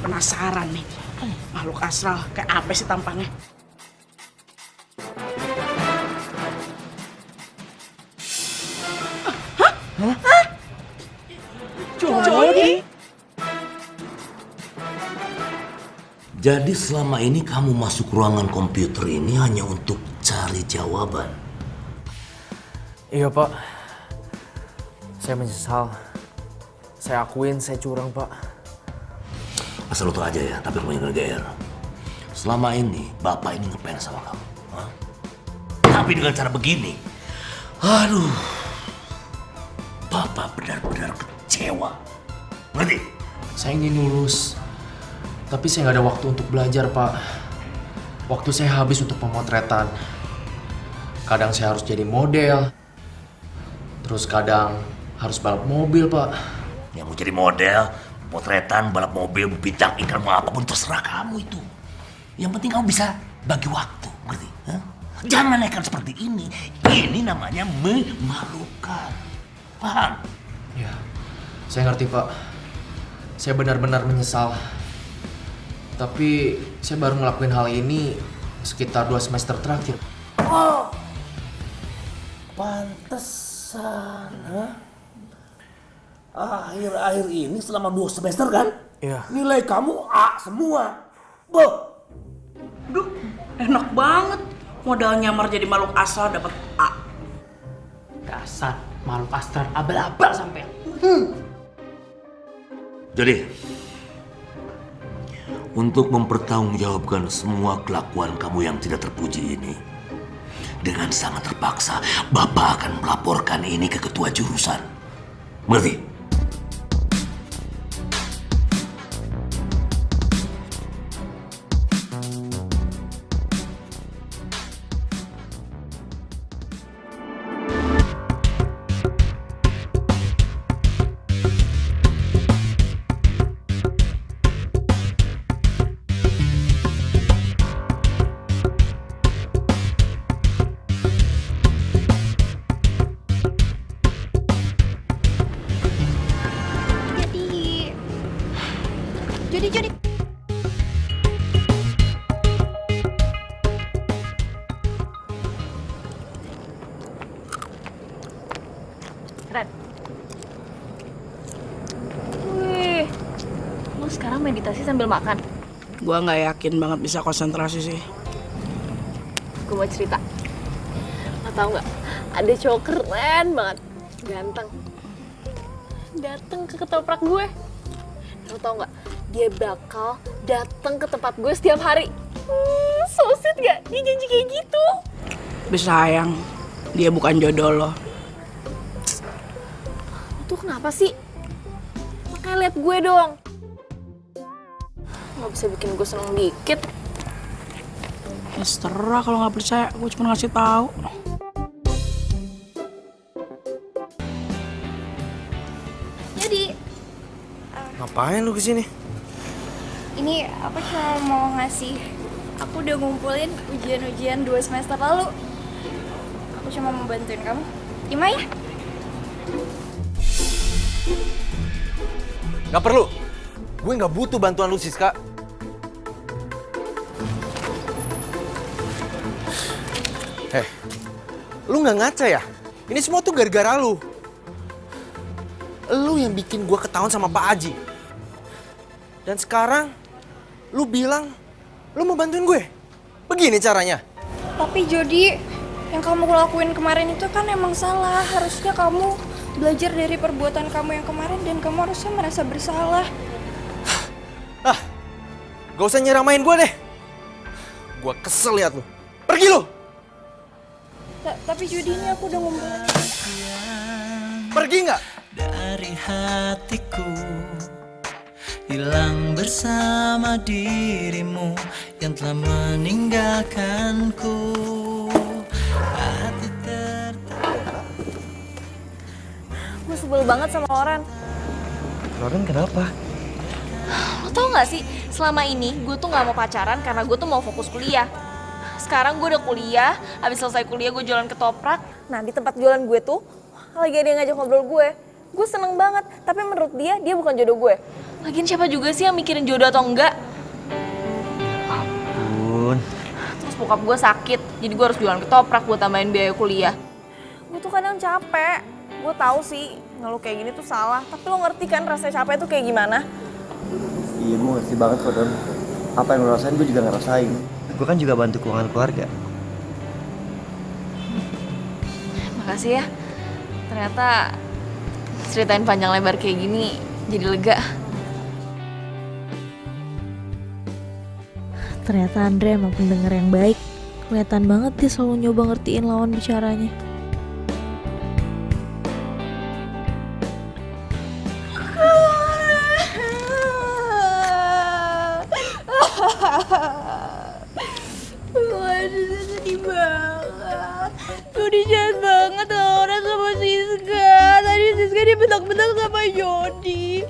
Penasaran nih. Makhluk astral kayak apa sih tampangnya? Hah? Jody? Jadi selama ini kamu masuk ruangan komputer ini hanya untuk cari jawaban? Iya Pak, saya menyesal. Saya akuin saya curang Pak. Asal lu tau aja ya, tapi kamu jangan GR. Selama ini Bapak ini ngefans sama kamu. Hah? Tapi dengan cara begini, aduh, Bapak benar-benar kecewa. Ngerti? Saya ingin lulus, tapi saya nggak ada waktu untuk belajar Pak. Waktu saya habis untuk pemotretan. Kadang saya harus jadi model, terus kadang harus balap mobil Pak. Yang mau jadi model, potretan, balap mobil, bintang iklan, mau apapun terserah kamu itu. Yang penting kamu bisa bagi waktu, ngerti? Hah? Jangan nekat seperti ini. Ini namanya memalukan. Paham? Ya, Saya ngerti Pak. Saya benar-benar menyesal. Tapi saya baru ngelakuin hal ini sekitar 2 semester terakhir. Oh, pantesan, akhir-akhir ini selama 2 semester kan? Iya. Nilai kamu A semua. Boh. Duh, enak banget. Modal nyamar jadi makhluk asal dapat A. Dasar makhluk astral abal-abal sampai. Jadi, untuk mempertanggungjawabkan semua kelakuan kamu yang tidak terpuji ini, dengan sangat terpaksa, Bapak akan melaporkan ini ke ketua jurusan. Mengerti? Jody. Ren. Wih, lo sekarang meditasi sambil makan? Gua nggak yakin banget bisa konsentrasi sih. Gue mau cerita. Lo tau nggak? Ada cowok keren banget, ganteng. Dateng ke ketoprak gue. Lo tau nggak? Dia bakal datang ke tempat gue setiap hari. So sweet gak? Dia janji kayak gitu. Tapi sayang, dia bukan jodoh lo. Lo tuh kenapa sih? Makanya liat gue dong. Gak bisa bikin gue seneng dikit. Ya terserah kalau nggak percaya, gue cuma ngasih tahu. Jadi, Ngapain lu kesini? ini aku cuma mau ngasih. Aku udah ngumpulin ujian-ujian 2 semester lalu. Aku cuma mau bantuin kamu. Terima ya? Gak perlu. Gue gak butuh bantuan lu, Siska. Lu gak ngaca ya? Ini semua tuh gara-gara lu. Lu yang bikin gue ketahuan sama Pak Aji. Dan sekarang, lu bilang lu mau bantuin gue. Begini caranya. Tapi Jody, yang kamu lakuin kemarin itu kan emang salah. Harusnya kamu belajar dari perbuatan kamu yang kemarin dan kamu harusnya merasa bersalah. Gak usah nyeramain gue deh. Gue kesel liat lu. Pergi lu. Tapi Jody, ini aku udah ngumpulin. Pergi nggak? Dari hatiku hilang bersama dirimu yang telah meninggalkanku. Hati Gue sebel banget sama Loren. Loren kenapa? Lo tau gak sih, selama ini gue tuh gak mau pacaran karena gue tuh mau fokus kuliah. Sekarang gue udah kuliah, habis selesai kuliah gue jualan ketoprak. Nah di tempat jualan gue tuh lagi ada yang ngajak ngobrol gue. Gue seneng banget, tapi menurut dia bukan jodoh gue. Lagian siapa juga sih yang mikirin jodoh atau enggak? Ampun. Terus bokap gue sakit, jadi gue harus jualan ketoprak buat tambahin biaya kuliah. Gue tuh kadang capek. Gue tahu sih ngeluh kayak gini tuh salah, tapi lo ngerti kan rasanya capek tuh kayak gimana? Iya, gue ngerti banget kok, Don. Apa yang lo rasain, gue juga ngerasain. Gue kan juga bantu keuangan keluarga. Makasih ya. Ternyata ceritain panjang lebar kayak gini jadi lega. Ternyata Andre emang pendengar yang baik. Kelihatan banget dia selalu nyoba ngertiin lawan bicaranya. Waduh, sedih banget. Jody jahat banget orang sama Siska. Tadi Siska dibentak-bentak sama Jody.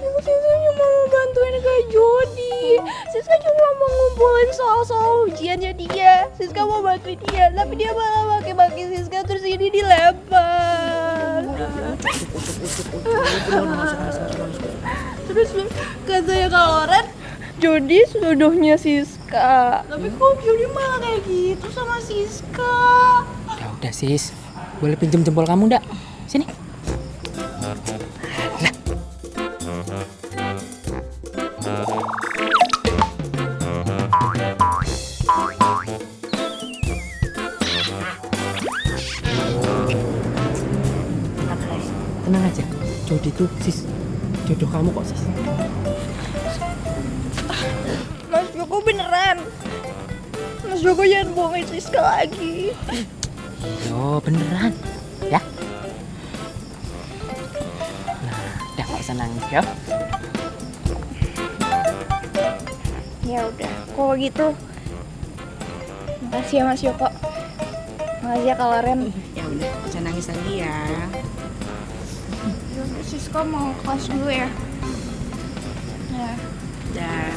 Siska cuma mau bantuin Kak Jody. Siska cuma mau ngumpulin soal-soal ujiannya dia. Siska mau bantuin dia, tapi dia malah maki-maki Siska terus ini dilempar. Terus katanya Kak Loren, Jody jodohnya Siska. Tapi kok Jody malah kayak gitu sama Siska? Ya udah sis, boleh pinjem jempol kamu ndak? Sini. Tenang aja, Jody tuh sis, jodoh kamu kok sis. Mas Joko beneran. Mas Joko jangan bohongin Siska lagi. Yo beneran, ya. Nah, udah gak usah nangis ya. Ya udah, kalau gitu. Makasih ya Mas Joko. Makasih ya Kak Loren. Ya udah, jangan nangis lagi ya. Yaudah, Siska mau kelas dulu ya. Ya. Dah.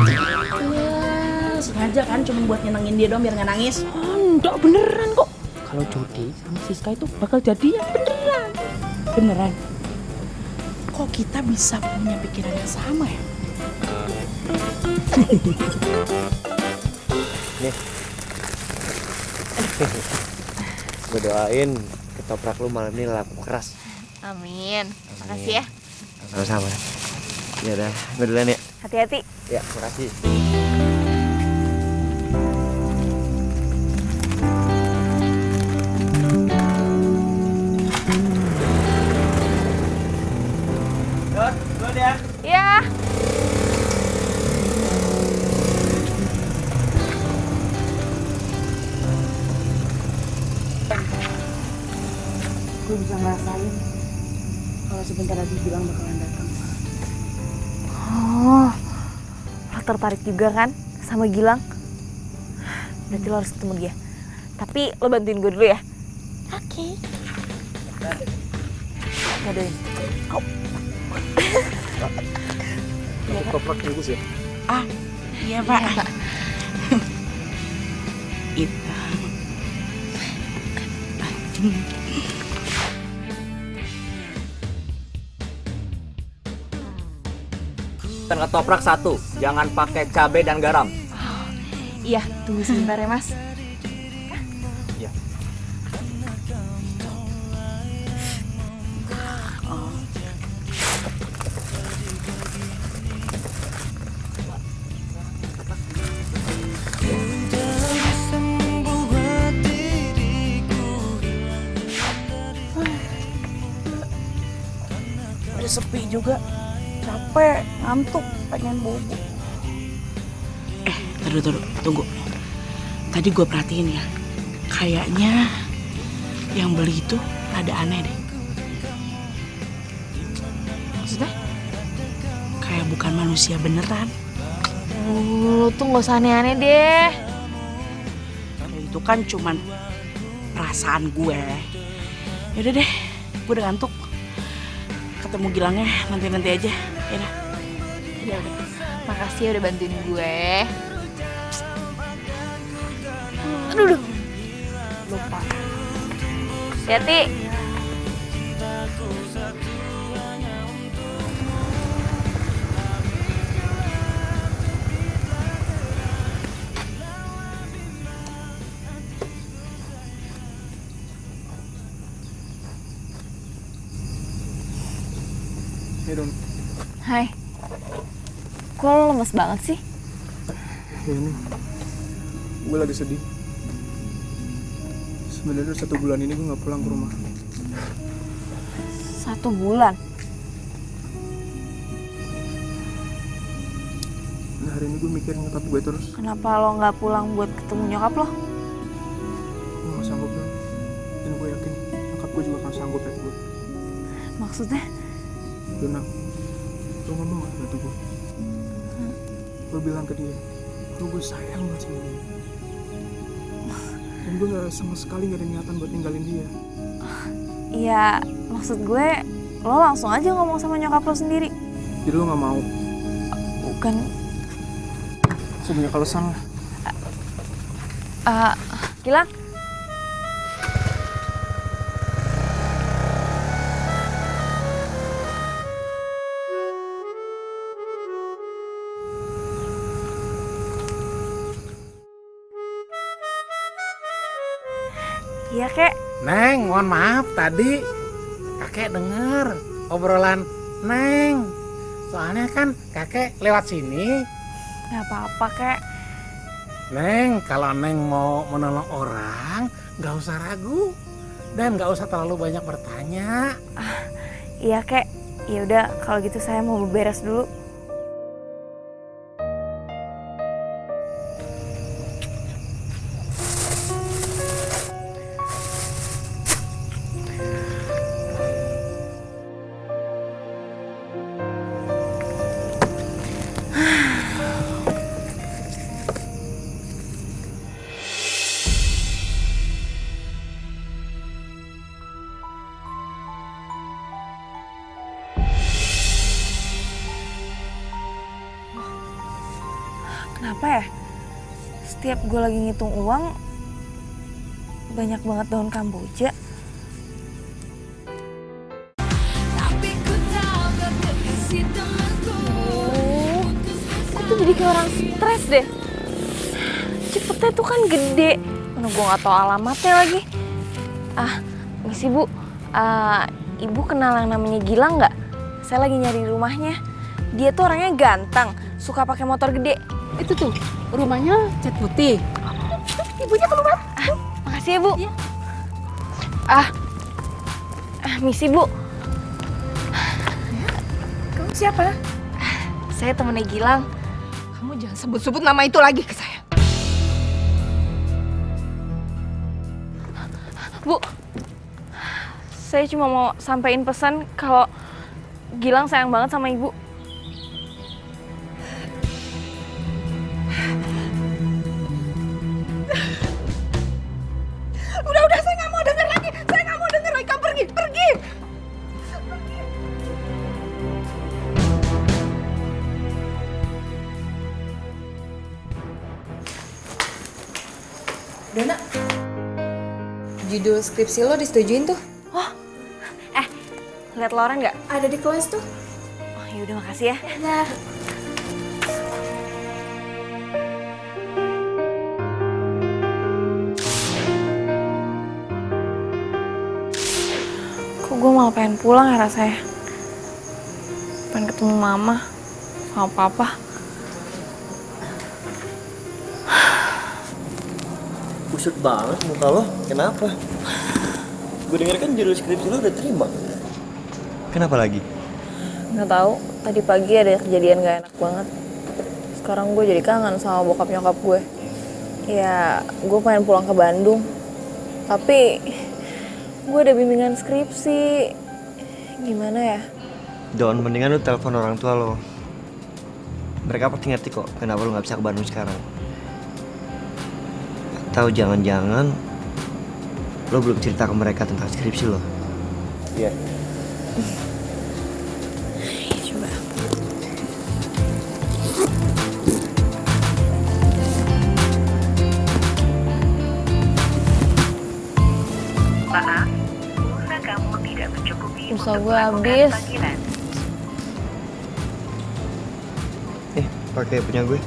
Ya, sengaja kan cuma buat nyenengin dia dong biar nggak nangis. Enggak beneran kok. Kalau Jody sama Siska itu bakal jadian beneran. Beneran. Kok kita bisa punya pikiran yang sama ya? Nih. Gue doain ketoprak lu malam ini laku keras. Amin. Makasih ya. Sama-sama. Ya udah, gue duluan ya. Hati-hati. Ya, makasih. Duluan ya. Iya. Gue bisa ngerasain kalau sebentar lagi Gilang bakalan datang. Oh, lo tertarik juga kan sama Gilang? Berarti lo harus ketemu dia. Tapi lo bantuin gue dulu ya. Oke. Ngadoin. Kau. Ketoprak bagus ya? Ah, iya Pak. Itu. Ketoprak 1, jangan pakai cabai dan garam. Iya, tunggu sebentar ya Mas. Iya. Udah sepi juga. Capek, ngantuk, pengen bobo. Tunggu. Tadi gue perhatiin ya, kayaknya yang beli itu rada aneh deh. Maksudnya? Kayak bukan manusia beneran. Lo tuh gak usah aneh-aneh deh. Itu kan cuman perasaan gue. Yaudah deh, gue udah ngantuk. Ketemu Gilangnya nanti aja. Ya udah. Makasih ya udah bantuin gue. Aduh. Lupa. Hati-hati. Hai. Kok lo lemes banget sih? Ya ini, gue lagi sedih. Sebenarnya 1 bulan ini gue nggak pulang ke rumah. 1 bulan? Nah, hari ini gue mikirin nyokap gue terus. Kenapa lo nggak pulang buat ketemu nyokap lo? Gue nggak sanggup bang. Dan gue yakin nyokap gue juga akan sanggup liat gue. Maksudnya? Luna, lo ngomong gak bantu gue? Lo bilang ke dia kalau gue sayang banget sama dia. Dan gue gak sama sekali gak ada niatan buat ninggalin dia. Iya, maksud gue lo langsung aja ngomong sama nyokap lo sendiri. Jadi lo gak mau? Bukan. Sebenarnya kalau salah. Gilang, Iya, Kek. Neng, mohon maaf tadi kakek denger obrolan Neng. Soalnya kan kakek lewat sini. Gak apa-apa, Kek. Neng, kalau Neng mau menolong orang, gak usah ragu. Dan gak usah terlalu banyak bertanya. Iya, Kek. Ya udah, kalau gitu saya mau beberes dulu. Kenapa ya? Setiap gue lagi ngitung uang, banyak banget daun kamboja. Aku tuh jadi kayak orang stres deh. Cepetnya tuh kan gede. Mana gue gak tahu alamatnya lagi. Misi Bu, Ibu kenal yang namanya Gilang nggak? Saya lagi nyari rumahnya. Dia tuh orangnya ganteng, suka pakai motor gede. Itu tuh, rumahnya cat putih. Ibunya keluar. Makasih ya, Bu. Iya. Misi, Bu. Kamu siapa? Saya temennya Gilang. Kamu jangan sebut-sebut nama itu lagi ke saya. Bu, saya cuma mau sampein pesan kalau Gilang sayang banget sama Ibu. Udah, saya nggak mau denger lagi. Saya nggak mau denger lagi. Kamu pergi. Dona, judul skripsi lo disetujuin tuh. Lihat Lauren nggak? Ada di kelas tuh. Oh, yaudah makasih ya. Ya. Kok gue malah pengen pulang ya rasanya. Pengen ketemu mama sama papa. Kusut banget muka lo, kenapa? Gue denger kan judul skripsi lo udah terima. Kenapa lagi? Nggak tahu, tadi pagi ada kejadian gak enak banget. Sekarang gue jadi kangen sama bokap nyokap gue. Ya, gue pengen pulang ke Bandung. Tapi gue ada bimbingan skripsi. Gimana ya? Don, mendingan lu telepon orang tua lo. Mereka pasti ngerti kok kenapa lu gak bisa ke Bandung sekarang. Atau jangan-jangan lo belum cerita ke mereka tentang skripsi lo. Iya. Coba. Maaf, pulsa kamu tidak mencukupi Pulsa untuk gue melakukan habis. panggilan. Pakai punya gue.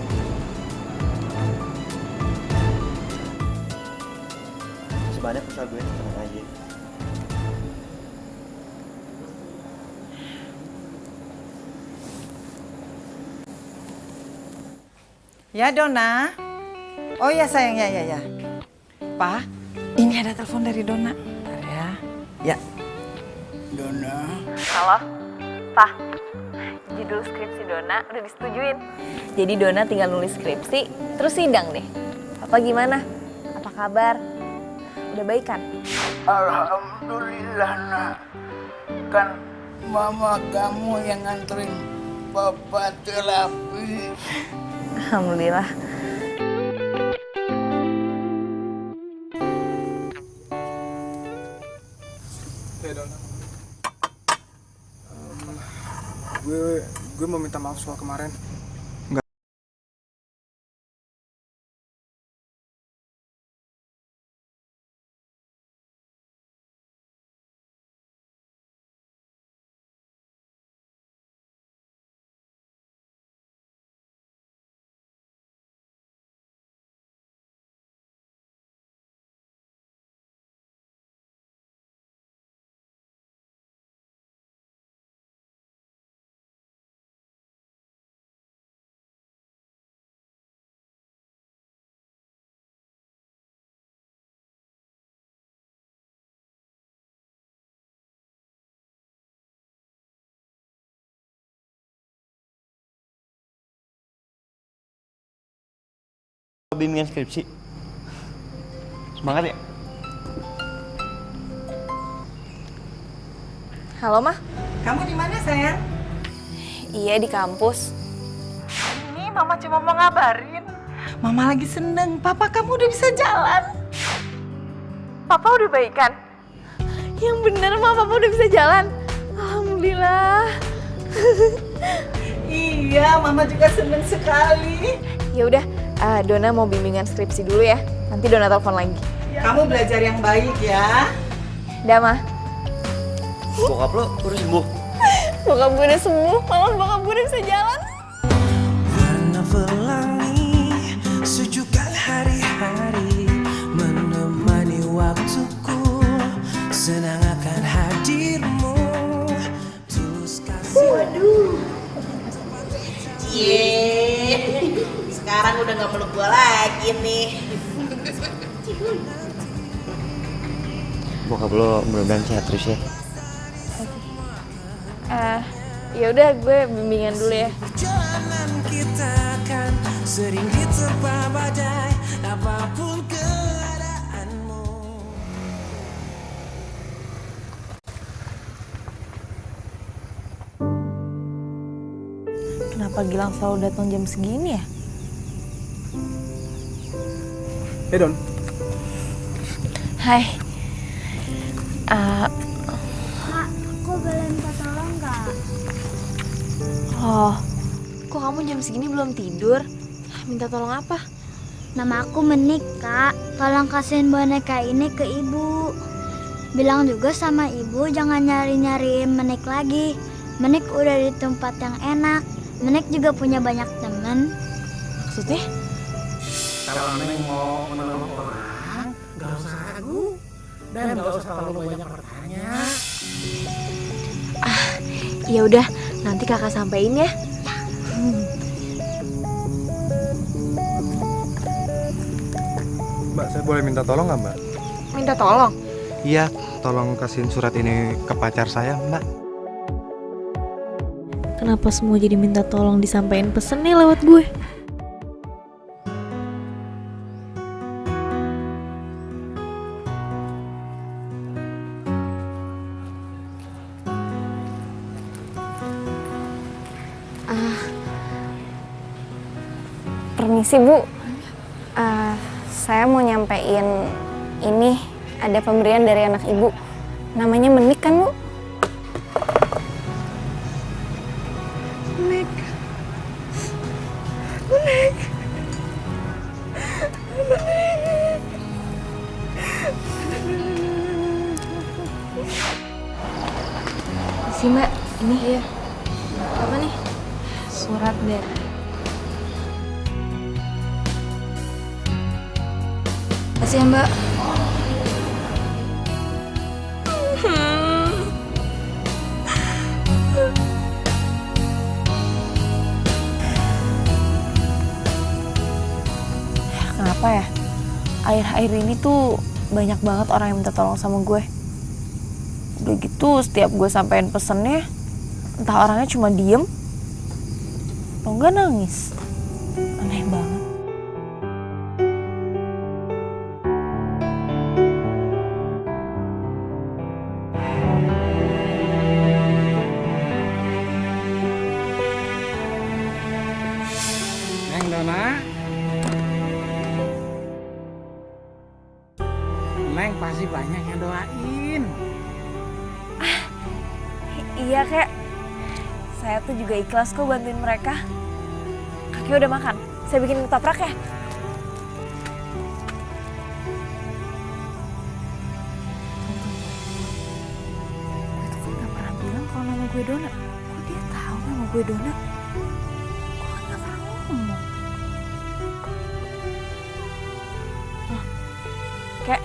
Sebanyak pulsa gue, tenang aja. Ya, Dona. Oh ya sayang, ya. Pa, ini ada telepon dari Dona. Bentar ya. Ya. Dona. Halo, Pak. Judul skripsi Dona udah disetujuin. Jadi Dona tinggal nulis skripsi, terus sidang deh. Apa gimana? Apa kabar? Udah baik kan? Alhamdulillah, nak. Kan mama kamu yang nganterin papa terapi. Alhamdulillah. Gue mau minta maaf soal kemarin. bimbingan skripsi. Semangat ya. Halo, Mah. Kamu di mana, sayang? Iya, di kampus. Ini Mama cuma mau ngabarin. Mama lagi seneng, papa kamu udah bisa jalan. Papa udah baikan? Yang bener, Mah, Papa udah bisa jalan. Alhamdulillah. Iya, Mama juga seneng sekali. Ya udah, Dona mau bimbingan skripsi dulu ya. Nanti Dona telepon lagi. Kamu belajar yang baik ya. Dah, Mah. Bokap lo udah sembuh. Bokap gue udah sembuh, malah bokap gue udah bisa jalan. Warna pelangi, sejukkan hari-hari, menemani waktuku, senang akan hadirmu, tulus kasih. Waduh. Sekarang udah gak meluk gua lagi nih. Bokap lo mudah-mudahan sehat terus ya. Ya udah, gue bimbingan dulu ya. Perjalanan kita kan sering diterpa badai, apapun keadaanmu. Kenapa Gilang selalu datang jam segini ya? Hey Don. Hai. Kak, aku boleh minta tolong nggak? Oh, kok kamu jam segini belum tidur? Minta tolong apa? Nama aku Menik, Kak. Tolong kasihin boneka ini ke ibu. Bilang juga sama ibu jangan nyari-nyariin Menik lagi. Menik udah di tempat yang enak. Menik juga punya banyak temen. Maksudnya? Kalau Neng mau menolong orang, gak usah ragu. Dan gak usah terlalu banyak bertanya. Ya udah, nanti kakak sampein ya. Mbak, saya boleh minta tolong nggak, Mbak? Minta tolong? Iya, tolong kasihin surat ini ke pacar saya, Mbak. Kenapa semua jadi minta tolong disampaikan pesennya lewat gue? Permisi Bu, saya mau nyampein ini, ada pemberian dari anak Ibu. Namanya Menik kan Bu? Menik. Menik. Menik. Si Mbak, ini ya. Apa nih? Surat dari Makasih ya, Mbak. Kenapa ya? Akhir-akhir ini tuh banyak banget orang yang minta tolong sama gue. Udah gitu setiap gue sampein pesennya, entah orangnya cuma diem atau enggak nangis. Aneh banget. Neng Dona. Neng pasti banyak yang doain. Iya Kek, saya tuh juga ikhlas kok bantuin mereka. Kakek udah makan, saya bikin ketoprak ya. Gue tuh kan gak pernah bilang kalau nama gue Dona. Kok dia tahu nama gue Dona? Gue kan gak pernah ngomong. Nah, Kek.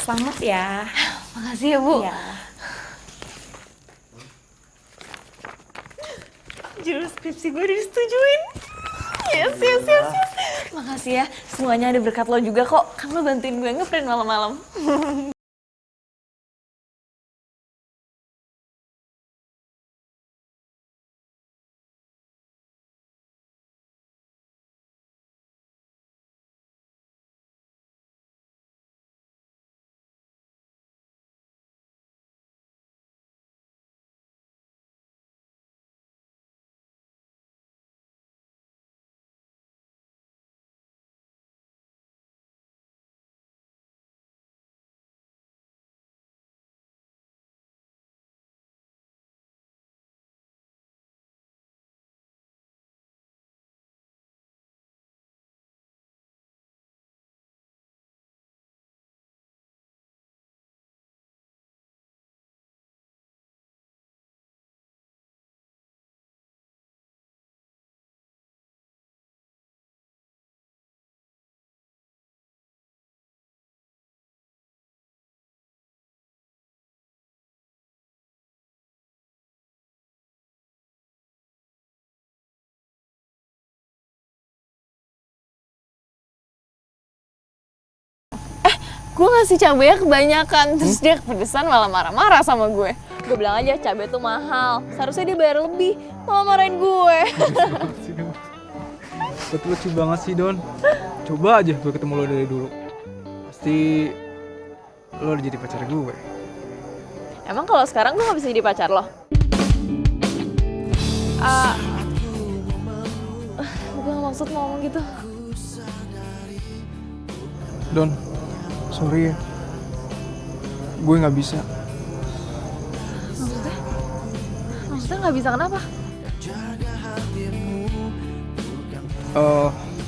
Selamat ya. Makasih ya Bu. Iya. Jurus skripsi gue disetujuin. Yes. Makasih ya, semuanya ada berkat lo juga kok. Kan lo bantuin gue ngeprint malam-malam. Gue ngasih cabenya kebanyakan, terus dia kepedesan malah marah-marah sama gue. Gue bilang aja cabai tuh mahal, seharusnya dia bayar lebih, malah marahin gue. Betul lucu banget sih Don. Coba aja gue ketemu lo dari dulu, pasti lo udah jadi pacar gue. Emang kalau sekarang gue gak bisa jadi pacar lo? Gue gak maksud ngomong gitu. Don, sorry ya, gue nggak bisa. Maksudnya? Maksudnya gak bisa kenapa?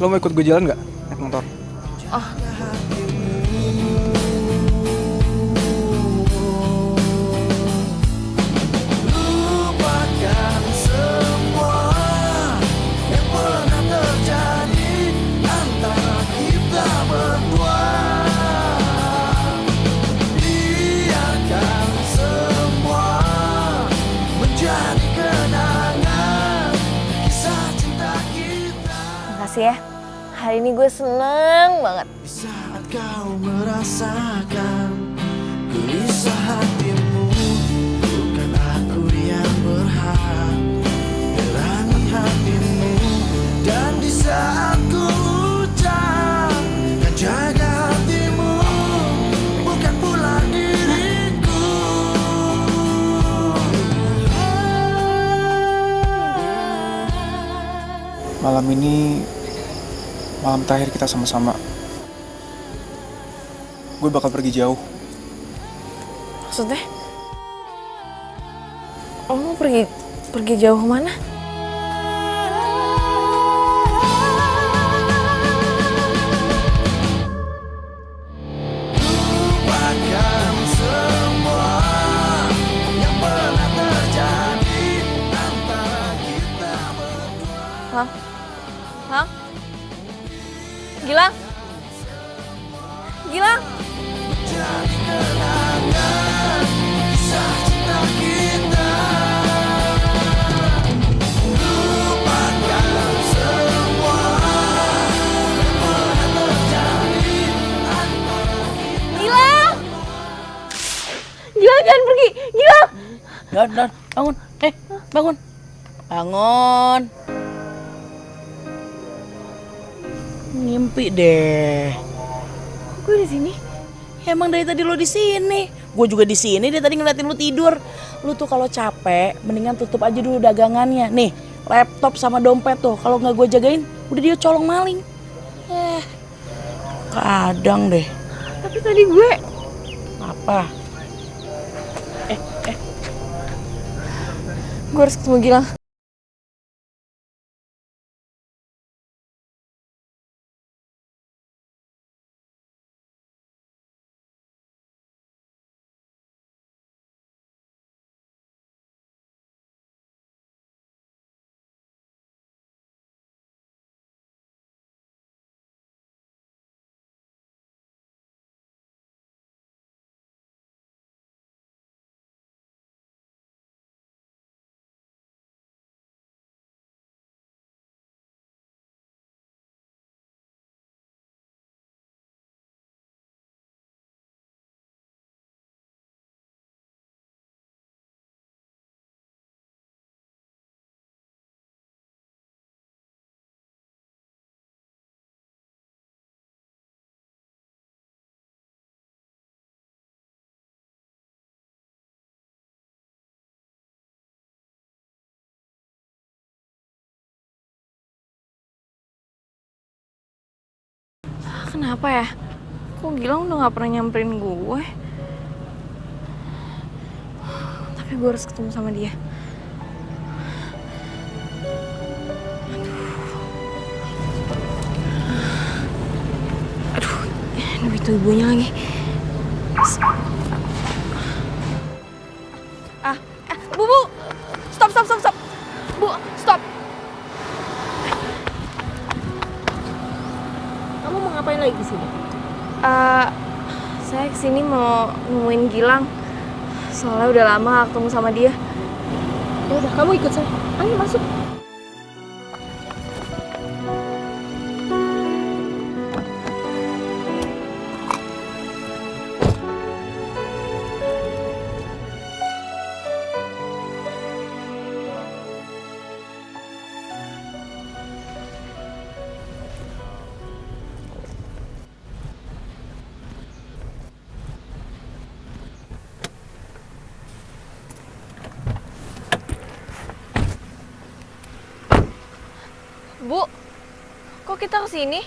Lo mau ikut gue jalan nggak naik motor? Oh. Lupakan semua yang pernah terjadi antara kita berdua. Biarkan semua menjadi kenangan kisah cinta kita. Makasih ya, hari ini gue seneng banget. Saat kau merasakan gelisah hatimu, bukan aku yang berhak terangi hatimu. Dan di saat ku ucap kan jaga hatimu, bukan pula diriku. Malam ini malam terakhir kita sama-sama. Gue bakal pergi jauh. Maksudnya? Lo mau pergi jauh kemana? Lupakan semua yang pernah terjadi antara kita berdua. Hah? Hah? Gilang? Gilang? Jadi kenangan kisah cinta kita. Lupakan semua yang pernah terjadi antara kita. Gilang! Gilang jangan pergi! Gilang! Don, bangun. Bangun. Bangun. Ngimpi deh. Kok gue di sini? Emang dari tadi lo di sini. Gue juga di sini. Dia tadi ngeliatin lo tidur. Lo tuh kalau capek, mendingan tutup aja dulu dagangannya. Nih, laptop sama dompet tuh. Kalau nggak gue jagain, udah dia colong maling. Kadang deh. Tapi tadi gue... Apa? Gue harus ketemu Gilang. Kenapa ya? Kok Gilang udah gak pernah nyamperin gue? Tapi gue harus ketemu sama dia. Aduh, itu ibunya lagi. Bu, stop. Bu, stop. Kamu mau ngapain lagi di sini? Saya kesini mau nemuin Gilang. Soalnya udah lama gak ketemu sama dia. Ya udah, kamu ikut saya. Ayo masuk. Bu, kok kita kesini?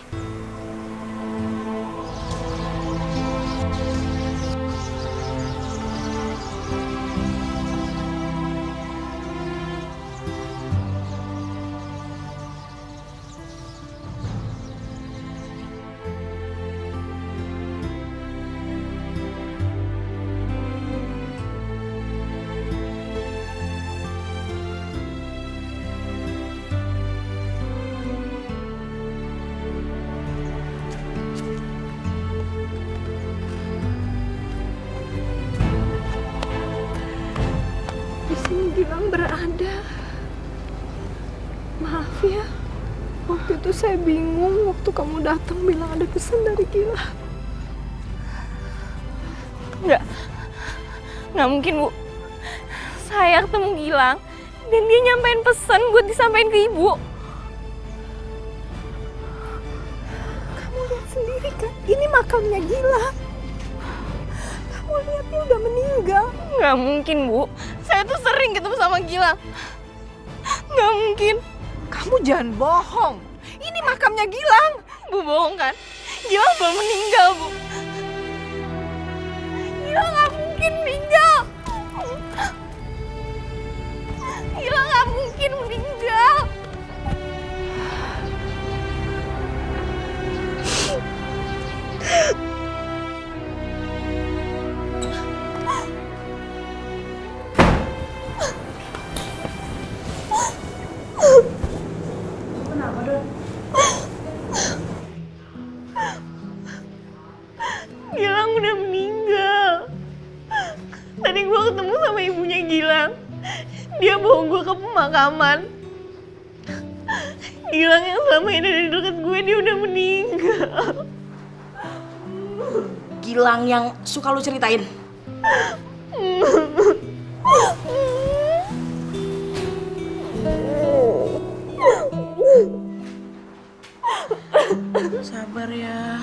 Gilang berada. Maaf ya, waktu itu saya bingung waktu kamu datang bilang ada pesan dari Gilang. Nggak mungkin, Bu. Saya ketemu Gilang dan dia nyampein pesan buat disampaikan ke Ibu. Kamu lihat sendiri kan, ini makamnya Gilang. Kamu lihat dia udah meninggal. Nggak mungkin, Bu. Saya tuh sering ketemu sama Gilang. Nggak mungkin. Kamu jangan bohong. Ini makamnya Gilang. Bu bohong kan? Gilang belum meninggal, Bu. Gilang nggak mungkin meninggal. Gilang nggak mungkin meninggal. Kenapa, Don? Gilang udah meninggal. Tadi gue ketemu sama ibunya Gilang. Dia bawa gue ke pemakaman. Gilang yang selama ini ada di dekat gue, dia udah meninggal. Gilang yang suka lu ceritain? Sabar ya.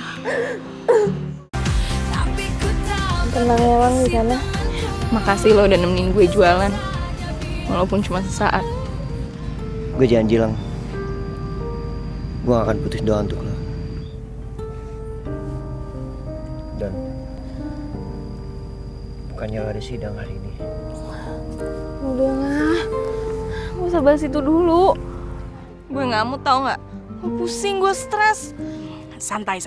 Tenang ya Lang di sana. Makasih lo udah nemenin gue jualan, walaupun cuma sesaat. Gue janji Lang, gue gak akan putus doa untuk lo. Dan bukannya lo ada sidang hari ini. Udahlah, gak usah bahas itu dulu. Gue gak mau, tau gak? Gue pusing, gue stres. Santai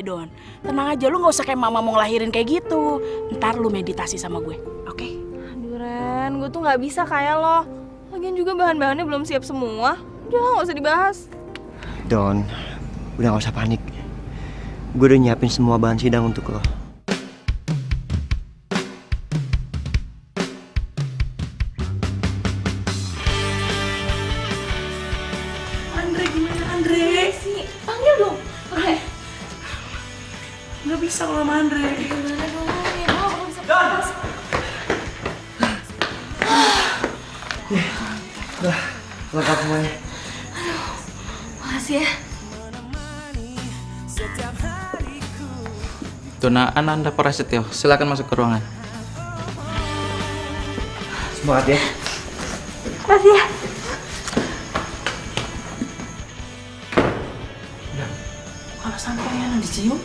Don. Tenang aja, lu gak usah kayak mama mau ngelahirin kayak gitu. Ntar lu meditasi sama gue, oke? Aduh Ren, gue tuh gak bisa kayak lo. Lagian juga bahan-bahannya belum siap semua. Udah lah, gak usah dibahas. Don, udah gak usah panik. Gue udah nyiapin semua bahan sidang untuk lo. Andre, gimana Andre? Sih, panggil dong. Oke. Gak bisa kalau sama Andre. Gimana dong? Ya, gue gak bisa bahas. Udah, lengkap semuanya. Makasih ya. Dona Ananda Prasetyo, silakan masuk ke ruangan. Semangat ya. Makasih ya. Kalau sampai yang dicium?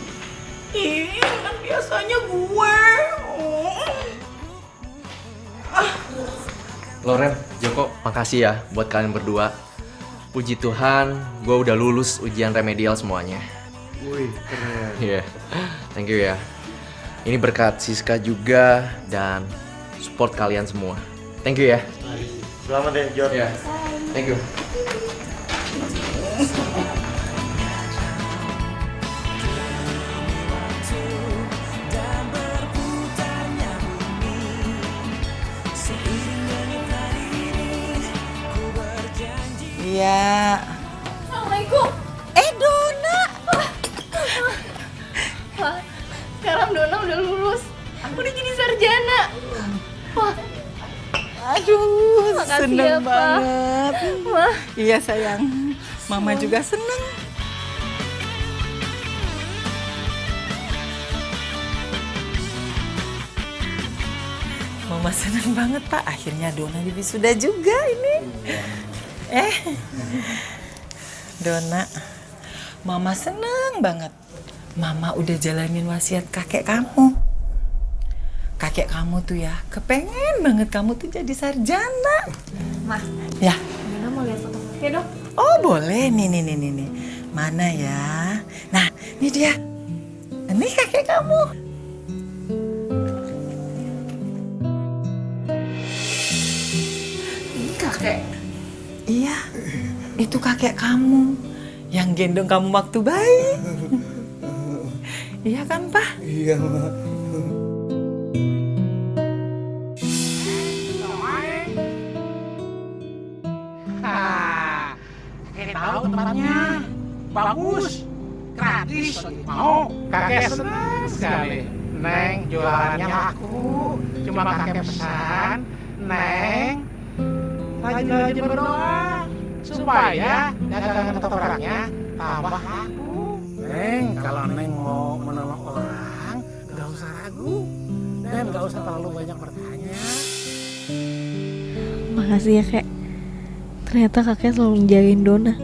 Ih, kan biasanya gue. Loren, Joko, makasih ya buat kalian berdua. Puji Tuhan, gue udah lulus ujian remedial semuanya. Wih, keren. Iya, thank you ya. Ini berkat Siska juga dan support kalian semua. Thank you ya. Selamat ya, Jod. Iya, thank you. Iya. Assalamualaikum. Dona. Wah, sekarang Dona udah lulus. Aku udah jadi sarjana. Wah. Aduh, Makasih seneng ya, Pa. banget. Wah. Iya sayang, Mama juga seneng. Mama seneng banget Pak, akhirnya Dona wisuda juga ini. Dona, Mama seneng banget. Mama udah jalanin wasiat kakek kamu. Kakek kamu tuh ya, kepengen banget kamu tuh jadi sarjana. Ma, Ya. Dona mau lihat fotokopinya dong. Oh boleh, nih. Mana ya? Nah, ini dia. Ini kakek kamu. Ini kakek. Iya, itu kakek kamu yang gendong kamu waktu bayi. Iya kan, Pak? Iya, Mak. Kakek tahu tempatnya. Bagus. Gratis. Mau. Kakek senang sekali. Neng, jualannya laku. Cuma kakek pesan. Neng, rajin-rajin berdoa. Supaya dagangan ketopraknya tambah laku. Neng, kalau Neng mau menolong orang, gak usah ragu. Dan gak usah terlalu banyak bertanya. Makasih ya, Kek. Ternyata kakek selalu menjagain Dona.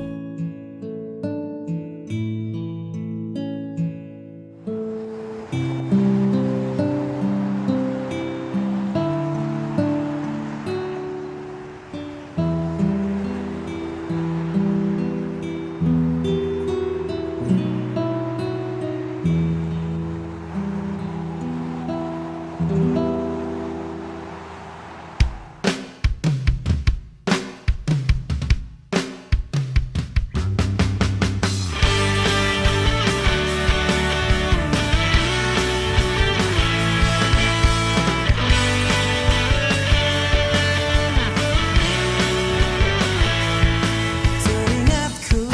Teringatku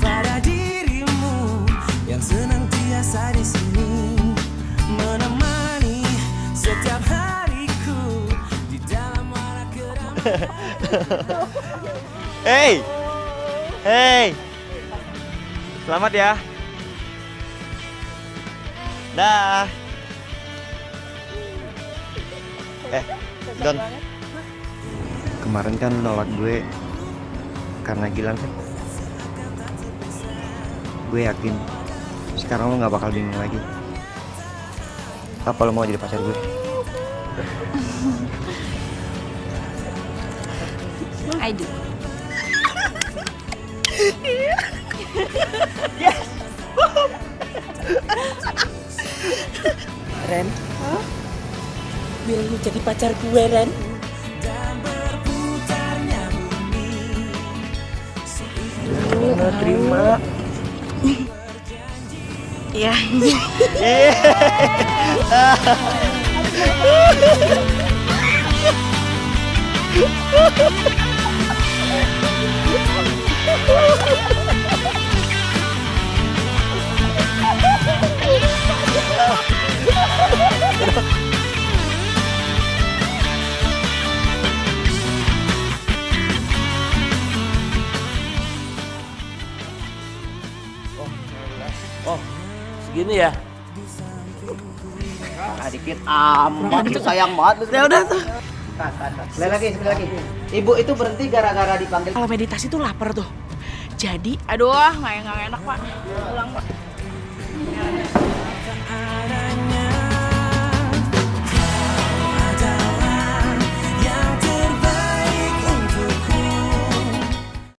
pada dirimu yang senantiasa di sini menemani setiap hariku di dalam warna kedamaian. Hey, selamat ya. Dah. Don. Kemarin kan nolak gue karena Gilang kan. Gue yakin sekarang lo nggak bakal bingung lagi. Apa lo mau jadi pacar gue? I do. Ren, biar lu jadi pacar gue, Ren. Terima. Iya. Oh, segini ya? Dikit amat, itu sayang banget. Udah tuh. Sekali lagi. Ibu itu berhenti gara-gara dipanggil. Kalau meditasi tuh lapar tuh. Jadi, aduh, nggak enak Pak. Pulang Pak. Tak ada